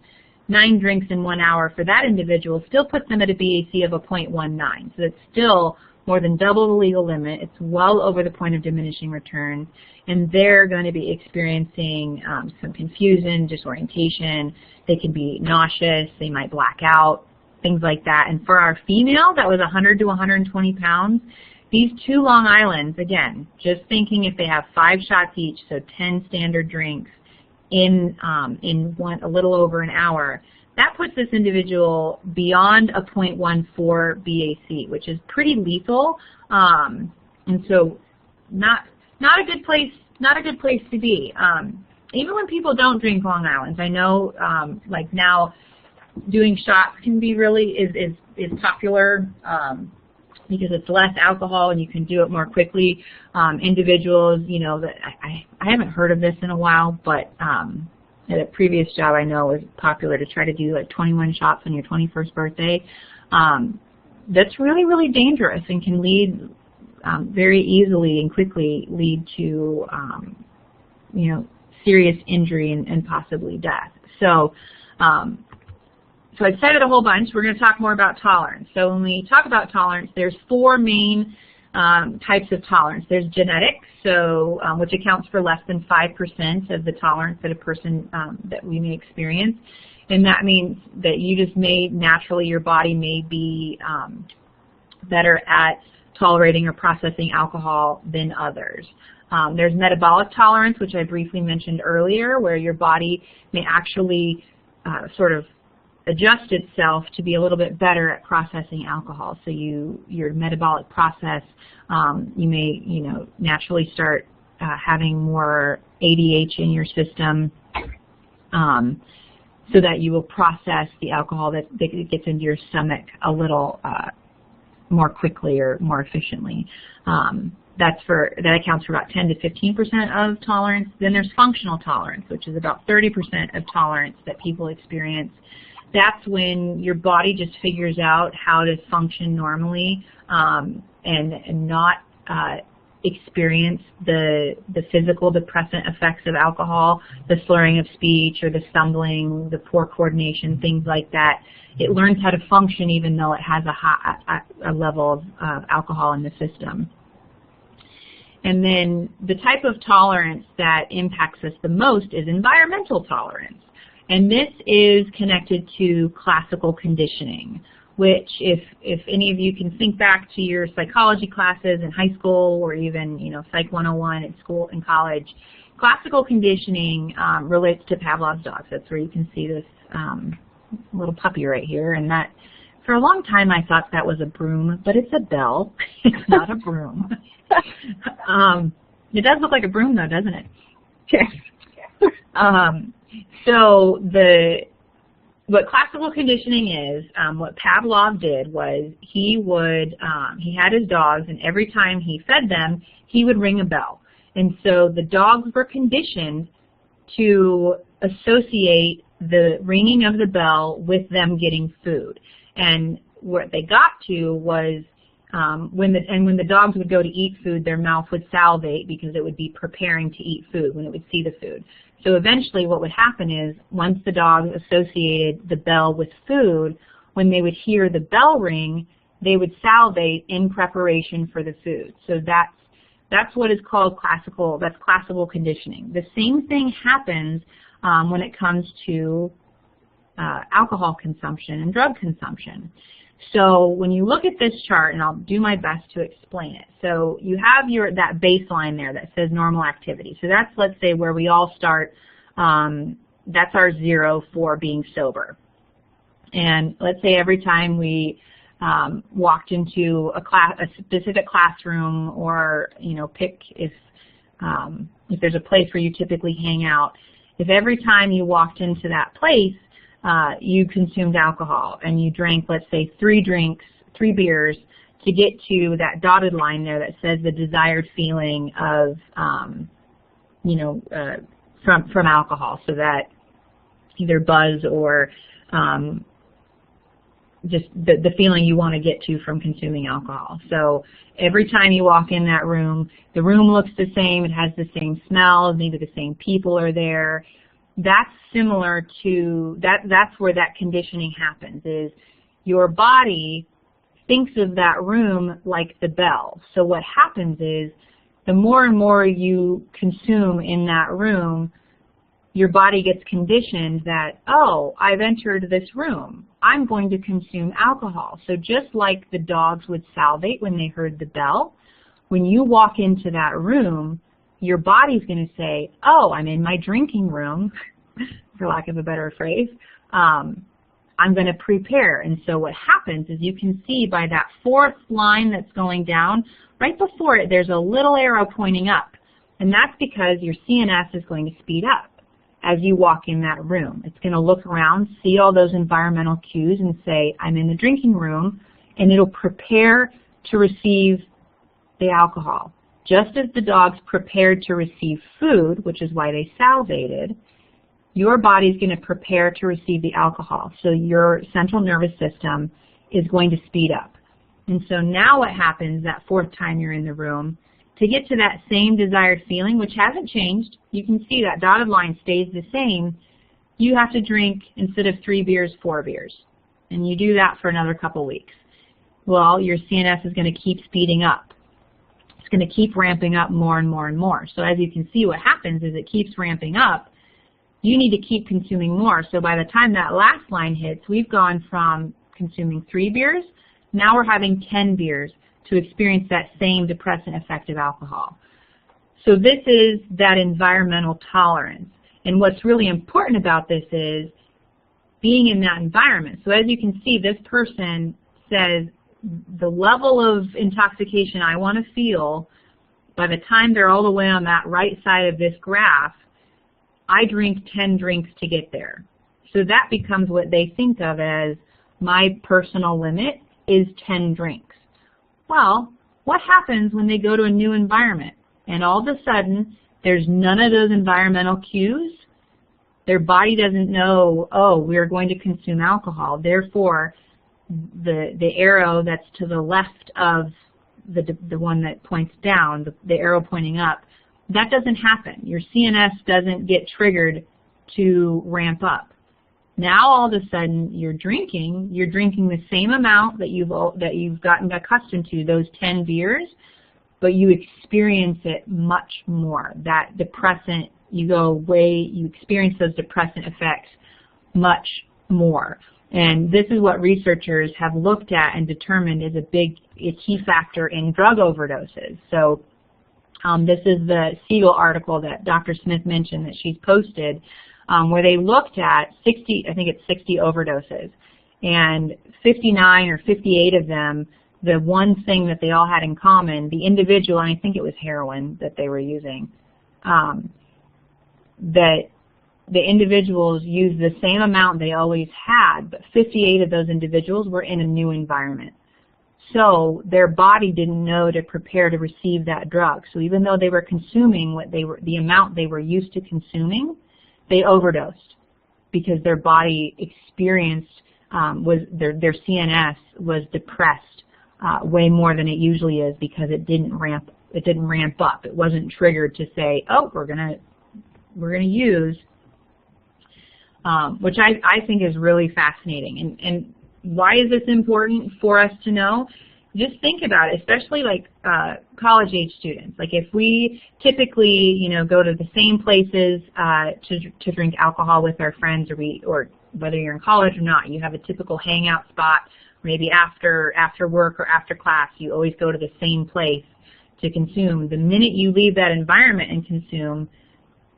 9 drinks in 1 hour for that individual still puts them at a BAC of a 0.19. So it's still more than double the legal limit. It's well over the point of diminishing returns, and they're going to be experiencing some confusion, disorientation. They can be nauseous. They might black out, things like that. And for our female that was 100 to 120 pounds, these 2 Long Islands, again, just thinking if they have 5 shots each, so 10 standard drinks in a little over an hour, that puts this individual beyond a 0.14 BAC, which is pretty lethal, and so not a good place to be. Even when people don't drink Long Islands, I know like now doing shots can be really is popular because it's less alcohol and you can do it more quickly. Individuals, you know, that I haven't heard of this in a while, but at a previous job I know it was popular to try to do like 21 shots on your 21st birthday. That's really, really dangerous and can lead very easily and quickly lead to you know, serious injury and possibly death. So so I've said it a whole bunch. We're going to talk more about tolerance. So when we talk about tolerance, there's 4 main types of tolerance. There's genetic, so which accounts for less than 5% of the tolerance that a person that we may experience, and that means that you just may naturally, your body may be better at tolerating or processing alcohol than others. There's metabolic tolerance, which I briefly mentioned earlier, where your body may actually sort of adjust itself to be a little bit better at processing alcohol. So your metabolic process, you may, you know, naturally start having more ADH in your system, so that you will process the alcohol that gets into your stomach a little more quickly or more efficiently. That accounts for about 10 to 15% of tolerance. Then there's functional tolerance, which is about 30% of tolerance that people experience. That's when your body just figures out how to function normally and not experience the physical depressant effects of alcohol, the slurring of speech or the stumbling, the poor coordination, things like that. It learns how to function even though it has a level of alcohol in the system. And then the type of tolerance that impacts us the most is environmental tolerance. And this is connected to classical conditioning, which if any of you can think back to your psychology classes in high school or even, you know, Psych 101 at school and college, classical conditioning relates to Pavlov's dogs. That's where you can see this little puppy right here. And that, for a long time I thought that was a broom, but it's a bell. It's not a broom. It does look like a broom though, doesn't it? Yes. So what classical conditioning is, what Pavlov did was he had his dogs, and every time he fed them, he would ring a bell. And so the dogs were conditioned to associate the ringing of the bell with them getting food. And what they got to was when the dogs would go to eat food, their mouth would salivate because it would be preparing to eat food when it would see the food. So eventually what would happen is once the dogs associated the bell with food, when they would hear the bell ring, they would salivate in preparation for the food. So that's what is called classical conditioning. The same thing happens when it comes to alcohol consumption and drug consumption. So when you look at this chart, and I'll do my best to explain it. So you have that baseline there that says normal activity. So that's, let's say, where we all start. That's our 0 for being sober. And let's say every time we walked into a specific classroom, or pick if there's a place where you typically hang out. If every time you walked into that place, you consumed alcohol and you drank, let's say, 3 beers to get to that dotted line there that says the desired feeling of, from alcohol, so that either buzz or just the feeling you want to get to from consuming alcohol. So every time you walk in that room, the room looks the same, it has the same smell, maybe the same people are there. that's similar to, that's where that conditioning happens, is your body thinks of that room like the bell. So what happens is the more and more you consume in that room, your body gets conditioned that, oh, I've entered this room. I'm going to consume alcohol. So just like the dogs would salivate when they heard the bell, when you walk into that room, your body's going to say, oh, I'm in my drinking room, for lack of a better phrase. I'm going to prepare. And so what happens is you can see by that fourth line that's going down, right before it, there's a little arrow pointing up. And that's because your CNS is going to speed up as you walk in that room. It's going to look around, see all those environmental cues, and say, I'm in the drinking room, and it'll prepare to receive the alcohol. Just as the dogs prepared to receive food, which is why they salivated, your body's going to prepare to receive the alcohol. So your central nervous system is going to speed up. And so now what happens that fourth time you're in the room, to get to that same desired feeling, which hasn't changed, you can see that dotted line stays the same, you have to drink, instead of 3 beers, 4 beers. And you do that for another couple weeks. Well, your CNS is going to keep speeding up. It's going to keep ramping up more and more and more. So as you can see, what happens is it keeps ramping up. You need to keep consuming more. So by the time that last line hits, we've gone from consuming 3 beers, now we're having 10 beers to experience that same depressant effect of alcohol. So this is that environmental tolerance. And what's really important about this is being in that environment. So as you can see, this person says the level of intoxication I want to feel, by the time they're all the way on that right side of this graph, I drink 10 drinks to get there. So that becomes what they think of as my personal limit is 10 drinks. Well, what happens when they go to a new environment and all of a sudden there's none of those environmental cues? Their body doesn't know, oh, we're going to consume alcohol. Therefore, the arrow that's to the left of the one that points down, the arrow pointing up, that doesn't happen. Your CNS doesn't get triggered to ramp up. Now all of a sudden you're drinking the same amount that you've gotten accustomed to, those 10 beers, but you experience it much more. That depressant, you experience those depressant effects much more. And this is what researchers have looked at and determined is a key factor in drug overdoses. So this is the Siegel article that Dr. Smith mentioned that she's posted, where they looked at 60 overdoses, and 59 or 58 of them, the one thing that they all had in common, the individual, and I think it was heroin that they were using, that the individuals used the same amount they always had, but 58 of those individuals were in a new environment. So their body didn't know to prepare to receive that drug. So even though they were consuming the amount they were used to consuming, they overdosed because their body experienced their CNS was depressed way more than it usually is because it didn't ramp up. It wasn't triggered to say, oh, we're gonna use, which I think is really fascinating. And why is this important for us to know? Just think about it, especially like college-age students. Like if we typically, go to the same places to drink alcohol with our friends, or whether you're in college or not, you have a typical hangout spot. Maybe after work or after class, you always go to the same place to consume. The minute you leave that environment and consume,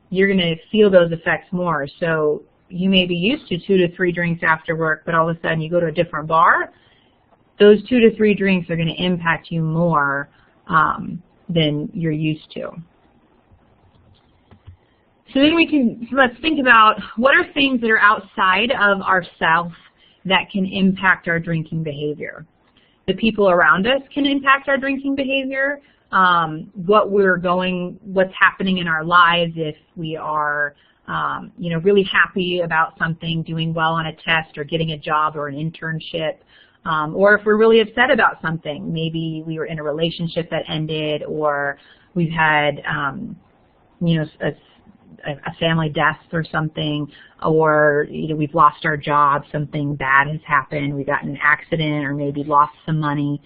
you're going to feel those effects more. So you may be used to 2 to 3 drinks after work, but all of a sudden you go to a different bar, those 2 to 3 drinks are going to impact you more than you're used to. So then let's think about what are things that are outside of ourself that can impact our drinking behavior. The people around us can impact our drinking behavior. What's happening in our lives if we are really happy about something, doing well on a test or getting a job or an internship, or if we're really upset about something. Maybe we were in a relationship that ended, or we've had a family death or something, or we've lost our job, something bad has happened, we got in an accident, or maybe lost some money.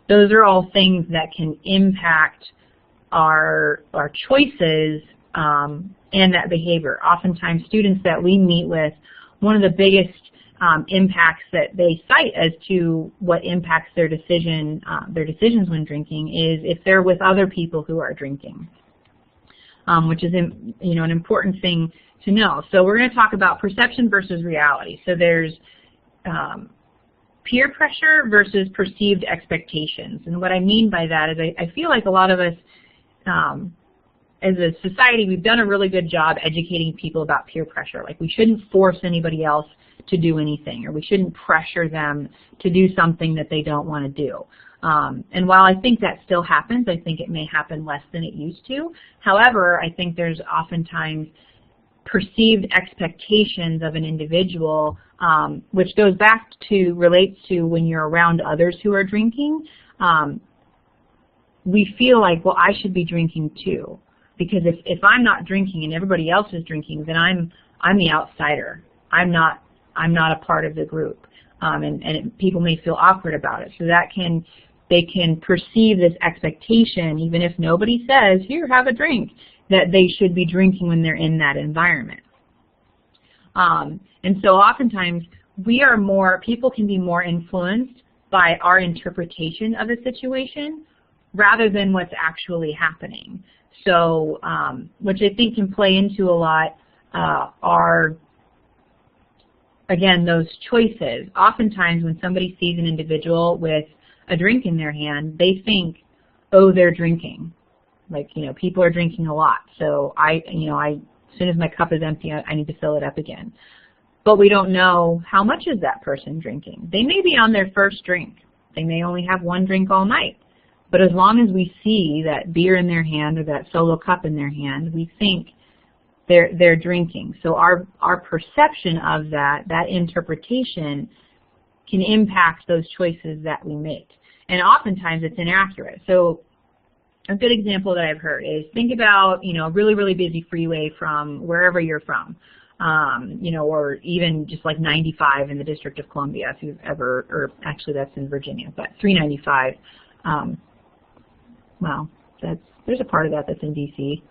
Those are all things that can impact our choices and that behavior. Oftentimes, students that we meet with, one of the biggest impacts that they cite as to what impacts their decisions when drinking is if they're with other people who are drinking, which is an important thing to know. So we're going to talk about perception versus reality. So there's peer pressure versus perceived expectations. And what I mean by that is I feel like a lot of us as a society, we've done a really good job educating people about peer pressure. Like, we shouldn't force anybody else to do anything, or we shouldn't pressure them to do something that they don't want to do. And while I think that still happens, I think it may happen less than it used to. However, I think there's oftentimes perceived expectations of an individual, which relates to when you're around others who are drinking. We feel like, well, I should be drinking too, because if I'm not drinking and everybody else is drinking, then I'm the outsider. I'm not a part of the group, and people may feel awkward about it. So they can perceive this expectation, even if nobody says, "Here, have a drink," that they should be drinking when they're in that environment. And so oftentimes people can be more influenced by our interpretation of the situation rather than what's actually happening. So, which I think can play into a lot are, again, those choices. Oftentimes when somebody sees an individual with a drink in their hand, they think, oh, they're drinking. Like, people are drinking a lot, so as soon as my cup is empty, I need to fill it up again. But we don't know how much is that person drinking. They may be on their first drink. They may only have one drink all night. But as long as we see that beer in their hand or that solo cup in their hand, we think they're drinking. So our perception of that interpretation can impact those choices that we make. And oftentimes it's inaccurate. So a good example that I've heard is, think about, a really, really busy freeway from wherever you're from, or even just like 95 in the District of Columbia, if you've ever, or actually that's in Virginia, but 395, well, there's a part of that that's in D.C.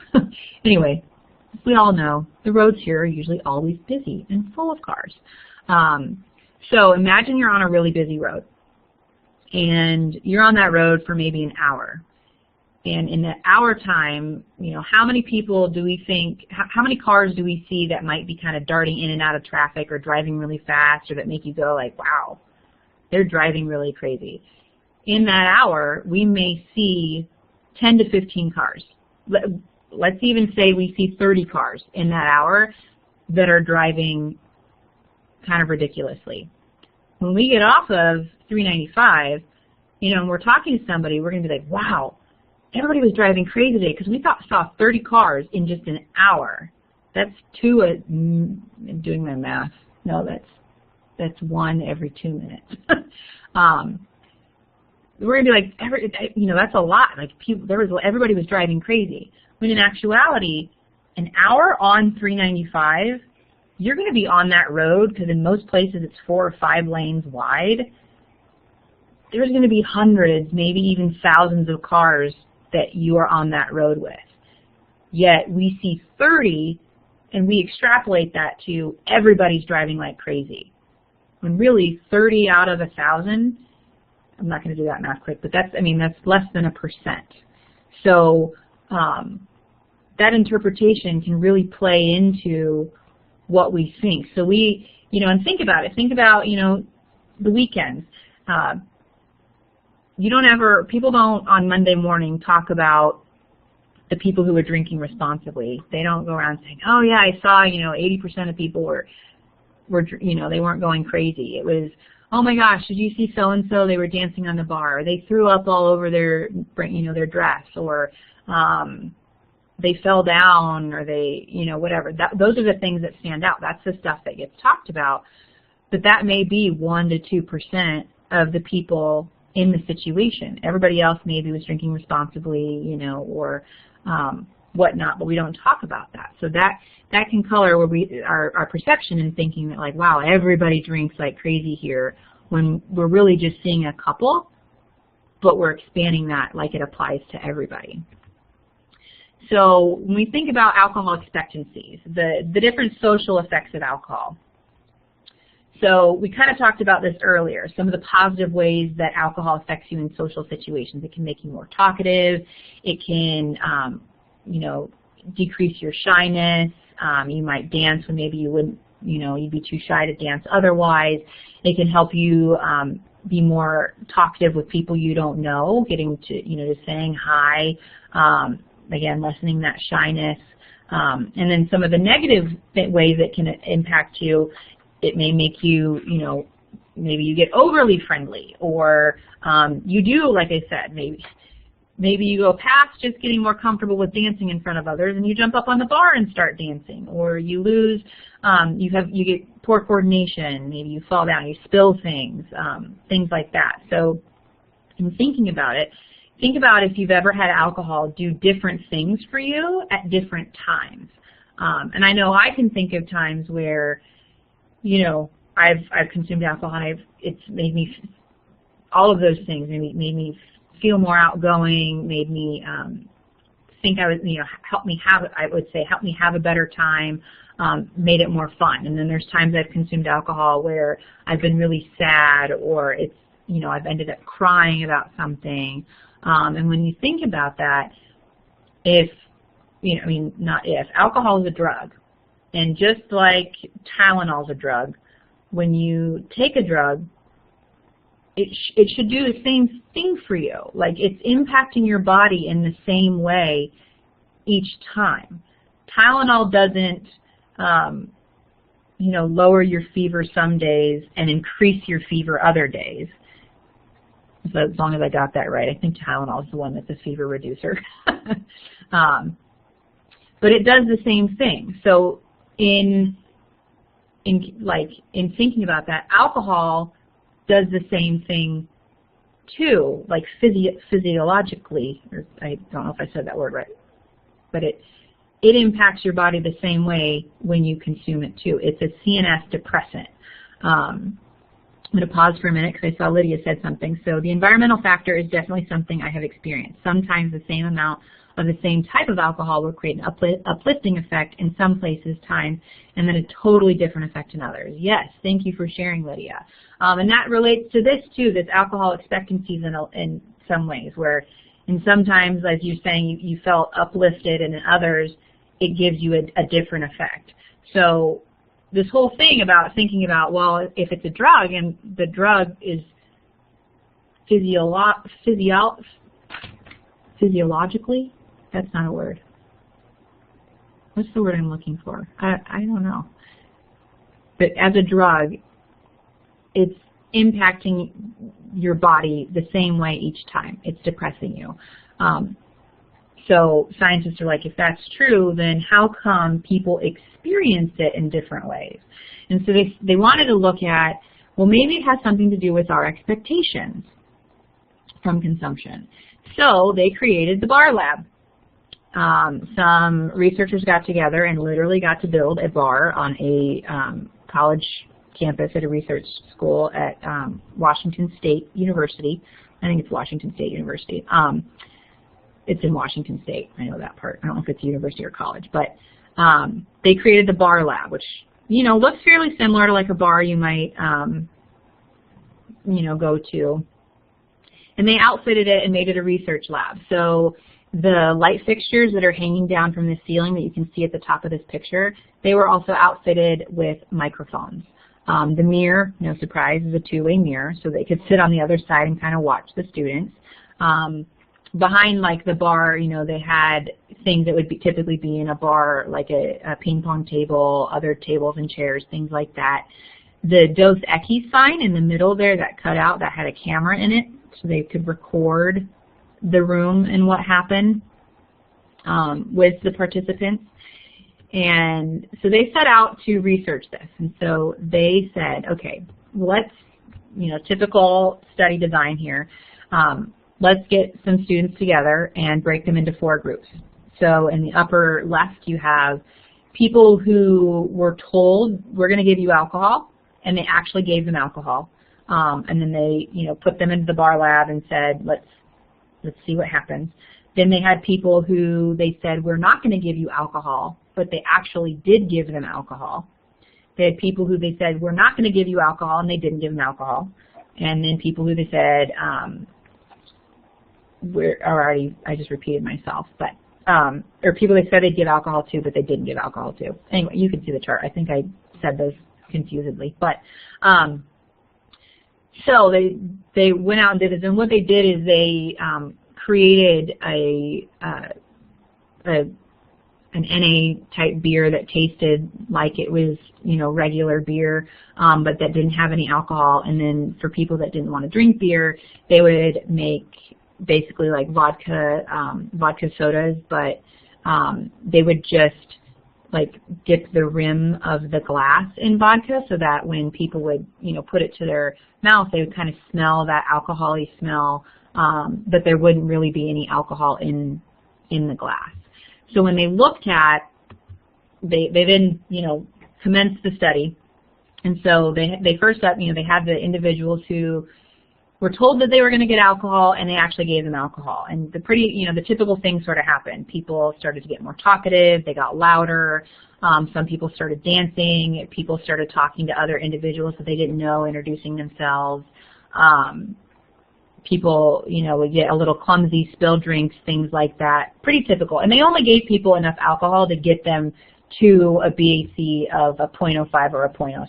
Anyway, we all know the roads here are usually always busy and full of cars. So imagine you're on a really busy road, and you're on that road for maybe an hour. And in that hour time, how many people do we think, how many cars do we see that might be kind of darting in and out of traffic or driving really fast, or that make you go like, wow, they're driving really crazy? In that hour, we may see 10 to 15 cars. Let's even say we see 30 cars in that hour that are driving kind of ridiculously. When we get off of 395, and we're talking to somebody, we're going to be like, wow, everybody was driving crazy today because we saw 30 cars in just an hour. That's I'm doing my math. No, that's one every 2 minutes. We're gonna be like, that's a lot. Like, everybody was driving crazy. When in actuality, an hour on 395, you're going to be on that road, because in most places it's 4 or 5 lanes wide. There's going to be hundreds, maybe even thousands of cars that you are on that road with. Yet we see 30, and we extrapolate that to everybody's driving like crazy. When really 30 out of 1,000, I'm not going to do that math quick, but that's less than 1%. So that interpretation can really play into what we think. So and think about it. Think about, the weekends. People don't on Monday morning talk about the people who are drinking responsibly. They don't go around saying, oh yeah, I saw, 80% of people were they weren't going crazy. It was, oh my gosh, did you see so-and-so? They were dancing on the bar. Or they threw up all over their dress, or they fell down, or they, whatever. Those are the things that stand out. That's the stuff that gets talked about. But that may be 1 to 2% of the people in the situation. Everybody else maybe was drinking responsibly, or whatnot, but we don't talk about that. So that can color where our perception in thinking that, like, wow, everybody drinks like crazy here, when we're really just seeing a couple, but we're expanding that like it applies to everybody. So when we think about alcohol expectancies, the different social effects of alcohol. So we kind of talked about this earlier, some of the positive ways that alcohol affects you in social situations. It can make you more talkative. It can, you know, decrease your shyness. You might dance when maybe you wouldn't, you know, you'd be too shy to dance otherwise. It can help you be more talkative with people you don't know, getting to, you know, just saying hi. Again, lessening that shyness. And then some of the negative ways it can impact you, it may make you, you know, maybe you get overly friendly, or you do, like I said, maybe you go past just getting more comfortable with dancing in front of others and you jump up on the bar and start dancing, or you lose, you get poor coordination, maybe you fall down, you spill things, things like that. So in thinking about it, think about if you've ever had alcohol do different things for you at different times. And I know I can think of times where, you know, I've consumed alcohol and it's made me, all of those things, made me feel more outgoing, made me think I was, you know, help me have a better time, made it more fun. And then there's times I've consumed alcohol where I've been really sad, or it's, you know, I've ended up crying about something. And when you think about that, if, you know, I mean, not if, alcohol is a drug. And just like Tylenol is a drug, when you take a drug, it should do the same thing for you. Like, it's impacting your body in the same way each time. Tylenol doesn't, you know, lower your fever some days and increase your fever other days. So as long as I got that right, I think Tylenol is the one that's a fever reducer. But it does the same thing. So in thinking about that, alcohol does the same thing too, like physiologically, or I don't know if I said that word right, but it impacts your body the same way when you consume it too. It's a CNS depressant. I'm going to pause for a minute because I saw Lydia said something. So the environmental factor is definitely something I have experienced. Sometimes the same amount of the same type of alcohol will create an uplifting effect in some places, times, and then a totally different effect in others. Yes, thank you for sharing, Lydia. And that relates to this too, this alcohol expectancies in some ways, where in sometimes, as you're saying, you felt uplifted, and in others, it gives you a different effect. So this whole thing about thinking about, well, if it's a drug and the drug is physiologically, that's not a word. What's the word I'm looking for? I don't know. But as a drug, it's impacting your body the same way each time. It's depressing you. So scientists are like, if that's true, then how come people experience it in different ways? And so they wanted to look at, well, maybe it has something to do with our expectations from consumption. So they created the bar lab. Some researchers got together and literally got to build a bar on a college campus at a research school at Washington State University. I think it's Washington State University. It's in Washington State. I know that part. I don't know if it's university or college, but they created the bar lab, which, you know, looks fairly similar to like a bar you might, you know, go to. And they outfitted it and made it a research lab. So the light fixtures that are hanging down from the ceiling that you can see at the top of this picture, they were also outfitted with microphones. The mirror, no surprise, is a two-way mirror, so they could sit on the other side and kind of watch the students. Behind, like, the bar, you know, they had things that would typically be in a bar, like a ping pong table, other tables and chairs, things like that. The Dos Equis sign in the middle there, that cut out, that had a camera in it, so they could record the room and what happened with the participants. And so they set out to research this. And so they said, okay, let's, you know, typical study design here. Let's get some students together and break them into 4 groups. So in the upper left, you have people who were told, we're going to give you alcohol, and they actually gave them alcohol. And then they, put them into the bar lab and said, let's see what happens. Then they had people who they said, we're not going to give you alcohol, but they actually did give them alcohol. They had people who they said, we're not going to give you alcohol, and they didn't give them alcohol. And then people who they said, I just repeated myself, but or people they said they'd give alcohol to, but they didn't give alcohol to. Anyway, you can see the chart. I think I said those confusedly, but so they went out and did this, and what they did is they created an NA type beer that tasted like it was regular beer, but that didn't have any alcohol. And then for people that didn't want to drink beer, they would make basically like vodka sodas, but they would just like dip the rim of the glass in vodka so that when people would put it to their mouth, they would kind of smell that alcohol-y smell, but there wouldn't really be any alcohol in the glass. So when they looked at, they then commenced the study, and so they first up they had the individuals who were told that they were going to get alcohol, and they actually gave them alcohol. And the typical things sort of happened. People started to get more talkative. They got louder. Some people started dancing. People started talking to other individuals that they didn't know, introducing themselves. People, would get a little clumsy, spill drinks, things like that. Pretty typical. And they only gave people enough alcohol to get them to a BAC of a 0.05 or a 0.06.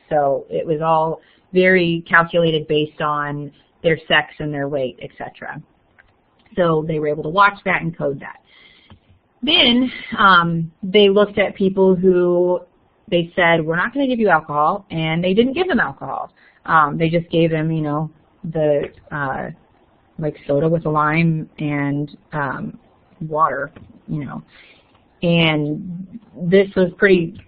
So it was all very calculated based on their sex and their weight, etc. So they were able to watch that and code that. Then they looked at people who they said, we're not going to give you alcohol, and they didn't give them alcohol. They just gave them, the like soda with a lime and water, And this was pretty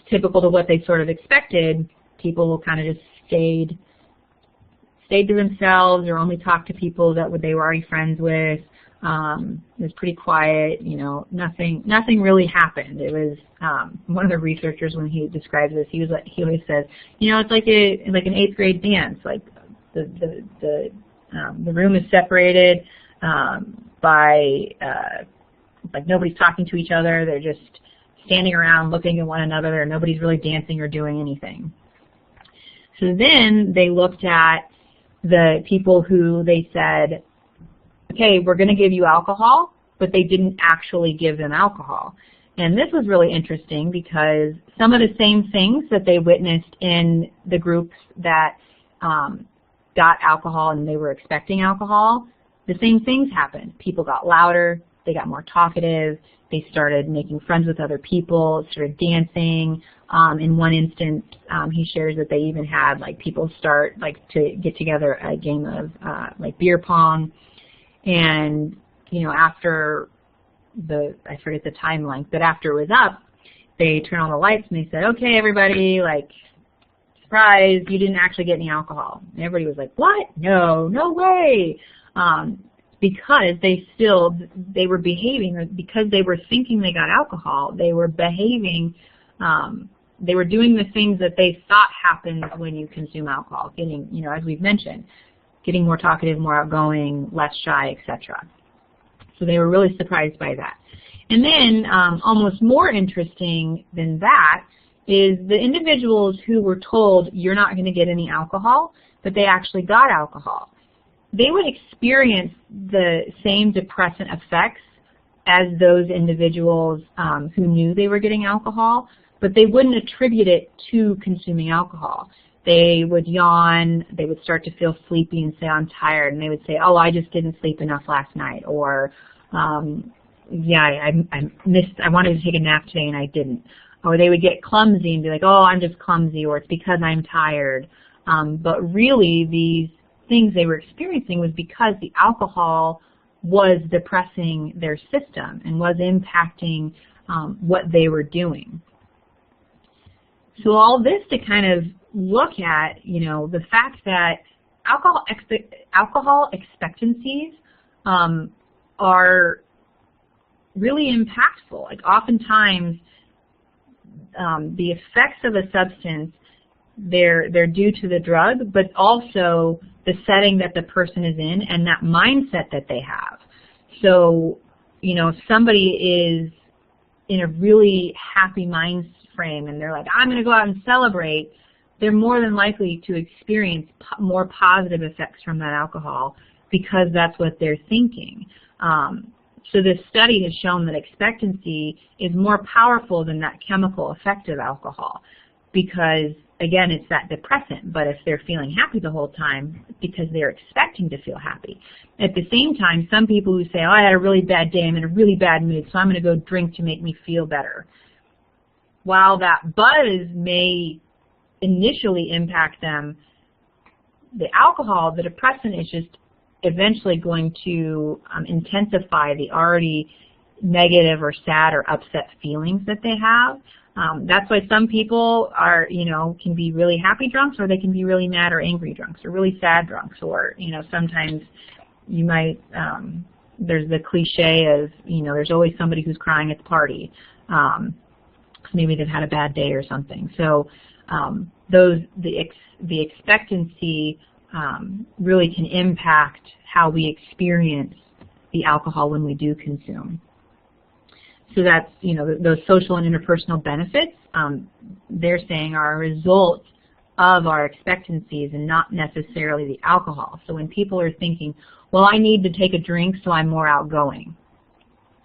typical to what they sort of expected. People kind of just stayed to themselves, or only talked to people that they were already friends with. It was pretty quiet, nothing really happened. It was one of the researchers, when he describes this, he always says, it's like an 8th grade dance. Like the room is separated by like nobody's talking to each other. They're just standing around looking at one another. Nobody's really dancing or doing anything. So then they looked at the people who they said, okay, we're going to give you alcohol, but they didn't actually give them alcohol. And this was really interesting because some of the same things that they witnessed in the groups that got alcohol and they were expecting alcohol, the same things happened. People got louder, they got more talkative, they started making friends with other people, started dancing. In one instance, he shares that they even had people start to get together a game of beer pong. And after I forget the time length, but after it was up, they turned on the lights and they said, okay, everybody, surprise, you didn't actually get any alcohol. And everybody was like, what? No way. Because they were behaving, because they were thinking they got alcohol, they were behaving, they were doing the things that they thought happened when you consume alcohol, getting, as we've mentioned, getting more talkative, more outgoing, less shy, etc. So they were really surprised by that. And then almost more interesting than that is the individuals who were told you're not going to get any alcohol, but they actually got alcohol. They would experience the same depressant effects as those individuals who knew they were getting alcohol, but they wouldn't attribute it to consuming alcohol. They would yawn, they would start to feel sleepy and say, I'm tired, and they would say, oh, I just didn't sleep enough last night, or yeah, I wanted to take a nap today and I didn't. Or they would get clumsy and be like, oh, I'm just clumsy, or it's because I'm tired. But really these things they were experiencing was because the alcohol was depressing their system and was impacting what they were doing. So all this to kind of look at, the fact that alcohol expectancies are really impactful. Like oftentimes, the effects of a substance, they're due to the drug, but also the setting that the person is in and that mindset that they have. So, you know, if somebody is in a really happy mind frame and they're like, I'm going to go out and celebrate, they're more than likely to experience more positive effects from that alcohol because that's what they're thinking. So this study has shown that expectancy is more powerful than that chemical effect of alcohol because, again, it's that depressant, but if they're feeling happy the whole time because they're expecting to feel happy. At the same time, some people who say, oh, I had a really bad day, I'm in a really bad mood, so I'm going to go drink to make me feel better. While that buzz may initially impact them, the alcohol, the depressant, is just eventually going to intensify the already negative or sad or upset feelings that they have. That's why some people are, you know, can be really happy drunks, or they can be really mad or angry drunks, or really sad drunks, or, you know, sometimes you might, there's the cliche of, you know, there's always somebody who's crying at the party. Maybe they've had a bad day or something. So the expectancy really can impact how we experience the alcohol when we do consume. So that's, you know, those social and interpersonal benefits, they're saying are a result of our expectancies and not necessarily the alcohol. So when people are thinking, well, I need to take a drink so I'm more outgoing,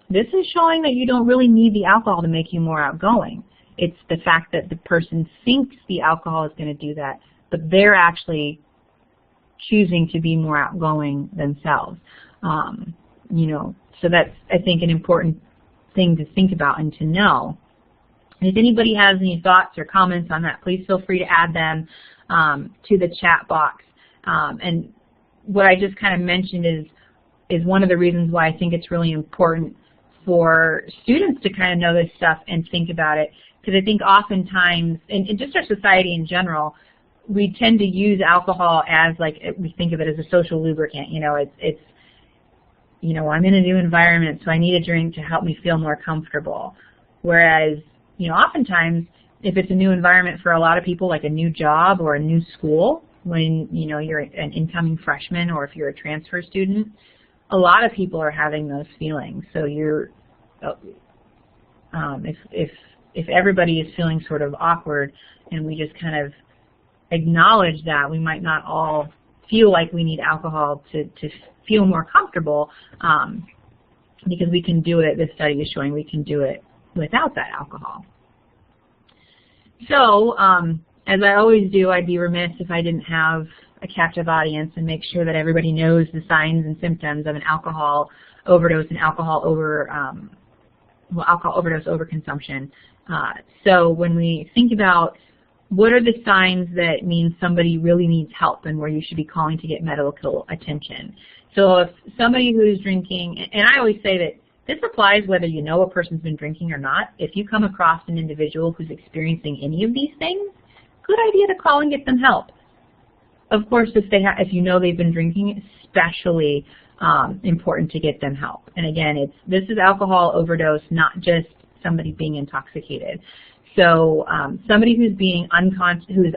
this is showing that you don't really need the alcohol to make you more outgoing. It's the fact that the person thinks the alcohol is going to do that, but they're actually choosing to be more outgoing themselves. You know, so that's, I think, an important thing to think about and to know. And if anybody has any thoughts or comments on that, please feel free to add them to the chat box. And what I just kind of mentioned is one of the reasons why I think it's really important for students to kind of know this stuff and think about it, because I think oftentimes, and just our society in general, we tend to use alcohol as, like, we think of it as a social lubricant. You know, it's you know, I'm in a new environment, so I need a drink to help me feel more comfortable. Whereas, you know, oftentimes, if it's a new environment for a lot of people, like a new job or a new school, when, you know, you're an incoming freshman or if you're a transfer student, a lot of people are having those feelings. So you're, if everybody is feeling sort of awkward and we just kind of acknowledge that, we might not all feel like we need alcohol to feel more comfortable, because we can do it, this study is showing we can do it without that alcohol. So, as I always do, I'd be remiss if I didn't have a captive audience and make sure that everybody knows the signs and symptoms of an alcohol overdose and alcohol overdose overconsumption. So when we think about what are the signs that mean somebody really needs help and where you should be calling to get medical attention. So if somebody who is drinking, and I always say that this applies whether you know a person's been drinking or not. If you come across an individual who's experiencing any of these things, good idea to call and get them help. Of course, if you know they've been drinking, especially important to get them help. And again, this is alcohol overdose, not just somebody being intoxicated. So somebody who's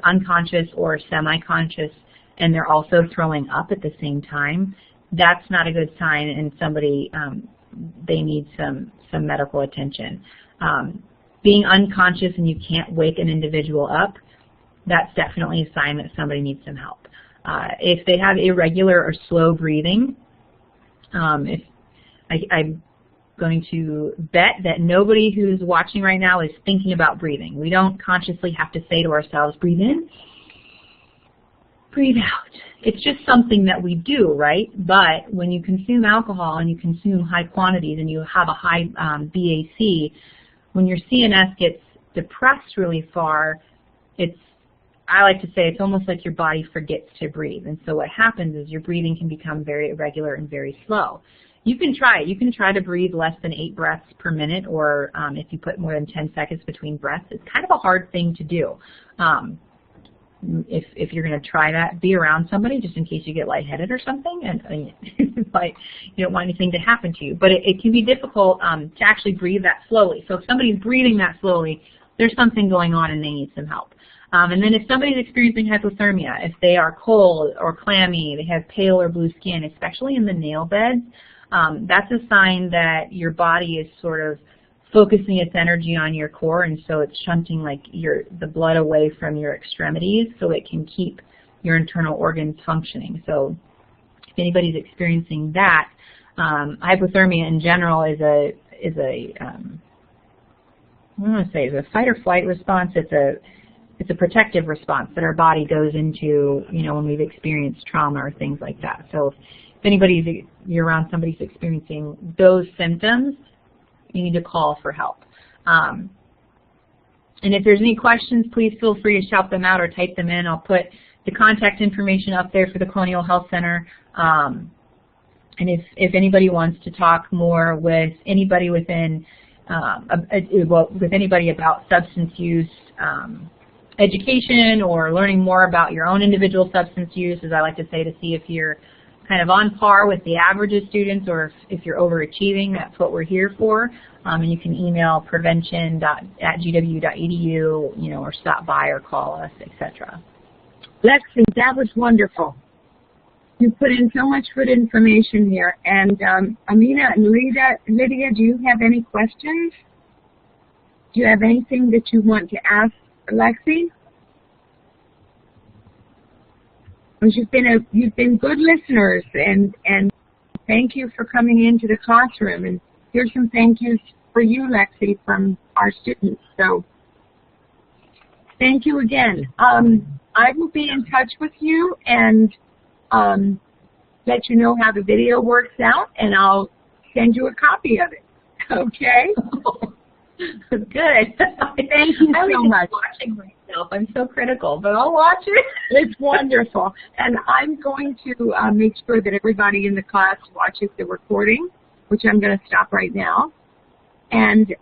unconscious or semi-conscious, and they're also throwing up at the same time, that's not a good sign, and somebody they need some medical attention. Being unconscious and you can't wake an individual up, that's definitely a sign that somebody needs some help. If they have irregular or slow breathing, I'm going to bet that nobody who's watching right now is thinking about breathing. We don't consciously have to say to ourselves, breathe in, breathe out. It's just something that we do, right? But when you consume alcohol and you consume high quantities and you have a high BAC, when your CNS gets depressed really far, I like to say it's almost like your body forgets to breathe. And so what happens is your breathing can become very irregular and very slow. You can try it. You can try to breathe less than 8 breaths per minute, or if you put more than 10 seconds between breaths. It's kind of a hard thing to do. if you're going to try that, be around somebody just in case you get lightheaded or something, and like you don't want anything to happen to you. But it can be difficult to actually breathe that slowly. So if somebody's breathing that slowly, there's something going on and they need some help. And then if somebody's experiencing hypothermia, if they are cold or clammy, they have pale or blue skin, especially in the nail beds, that's a sign that your body is sort of focusing its energy on your core, and so it's shunting like the blood away from your extremities so it can keep your internal organs functioning. So if anybody's experiencing that, hypothermia in general is a fight or flight response. It's a protective response that our body goes into, when we've experienced trauma or things like that. So if you're around somebody's experiencing those symptoms, you need to call for help. And if there's any questions, please feel free to shout them out or type them in. I'll put the contact information up there for the Colonial Health Center. And if anybody wants to talk more with anybody with anybody about substance use education or learning more about your own individual substance use, as I like to say, to see if you're kind of on par with the average of students or if you're overachieving, that's what we're here for. And you can email prevention@gw.edu, or stop by or call us, etc. Lexi, that was wonderful. You put in so much good information here. And Amina and Lydia, do you have any questions? Do you have anything that you want to ask Lexi? You've been good listeners, and thank you for coming into the classroom. And here's some thank yous for you, Lexi, from our students. So thank you again. I will be in touch with you and let you know how the video works out, and I'll send you a copy of it. Okay? Good. Thank you so much. Watching myself. I'm so critical, but I'll watch it. It's wonderful. And I'm going to make sure that everybody in the class watches the recording, which I'm going to stop right now. And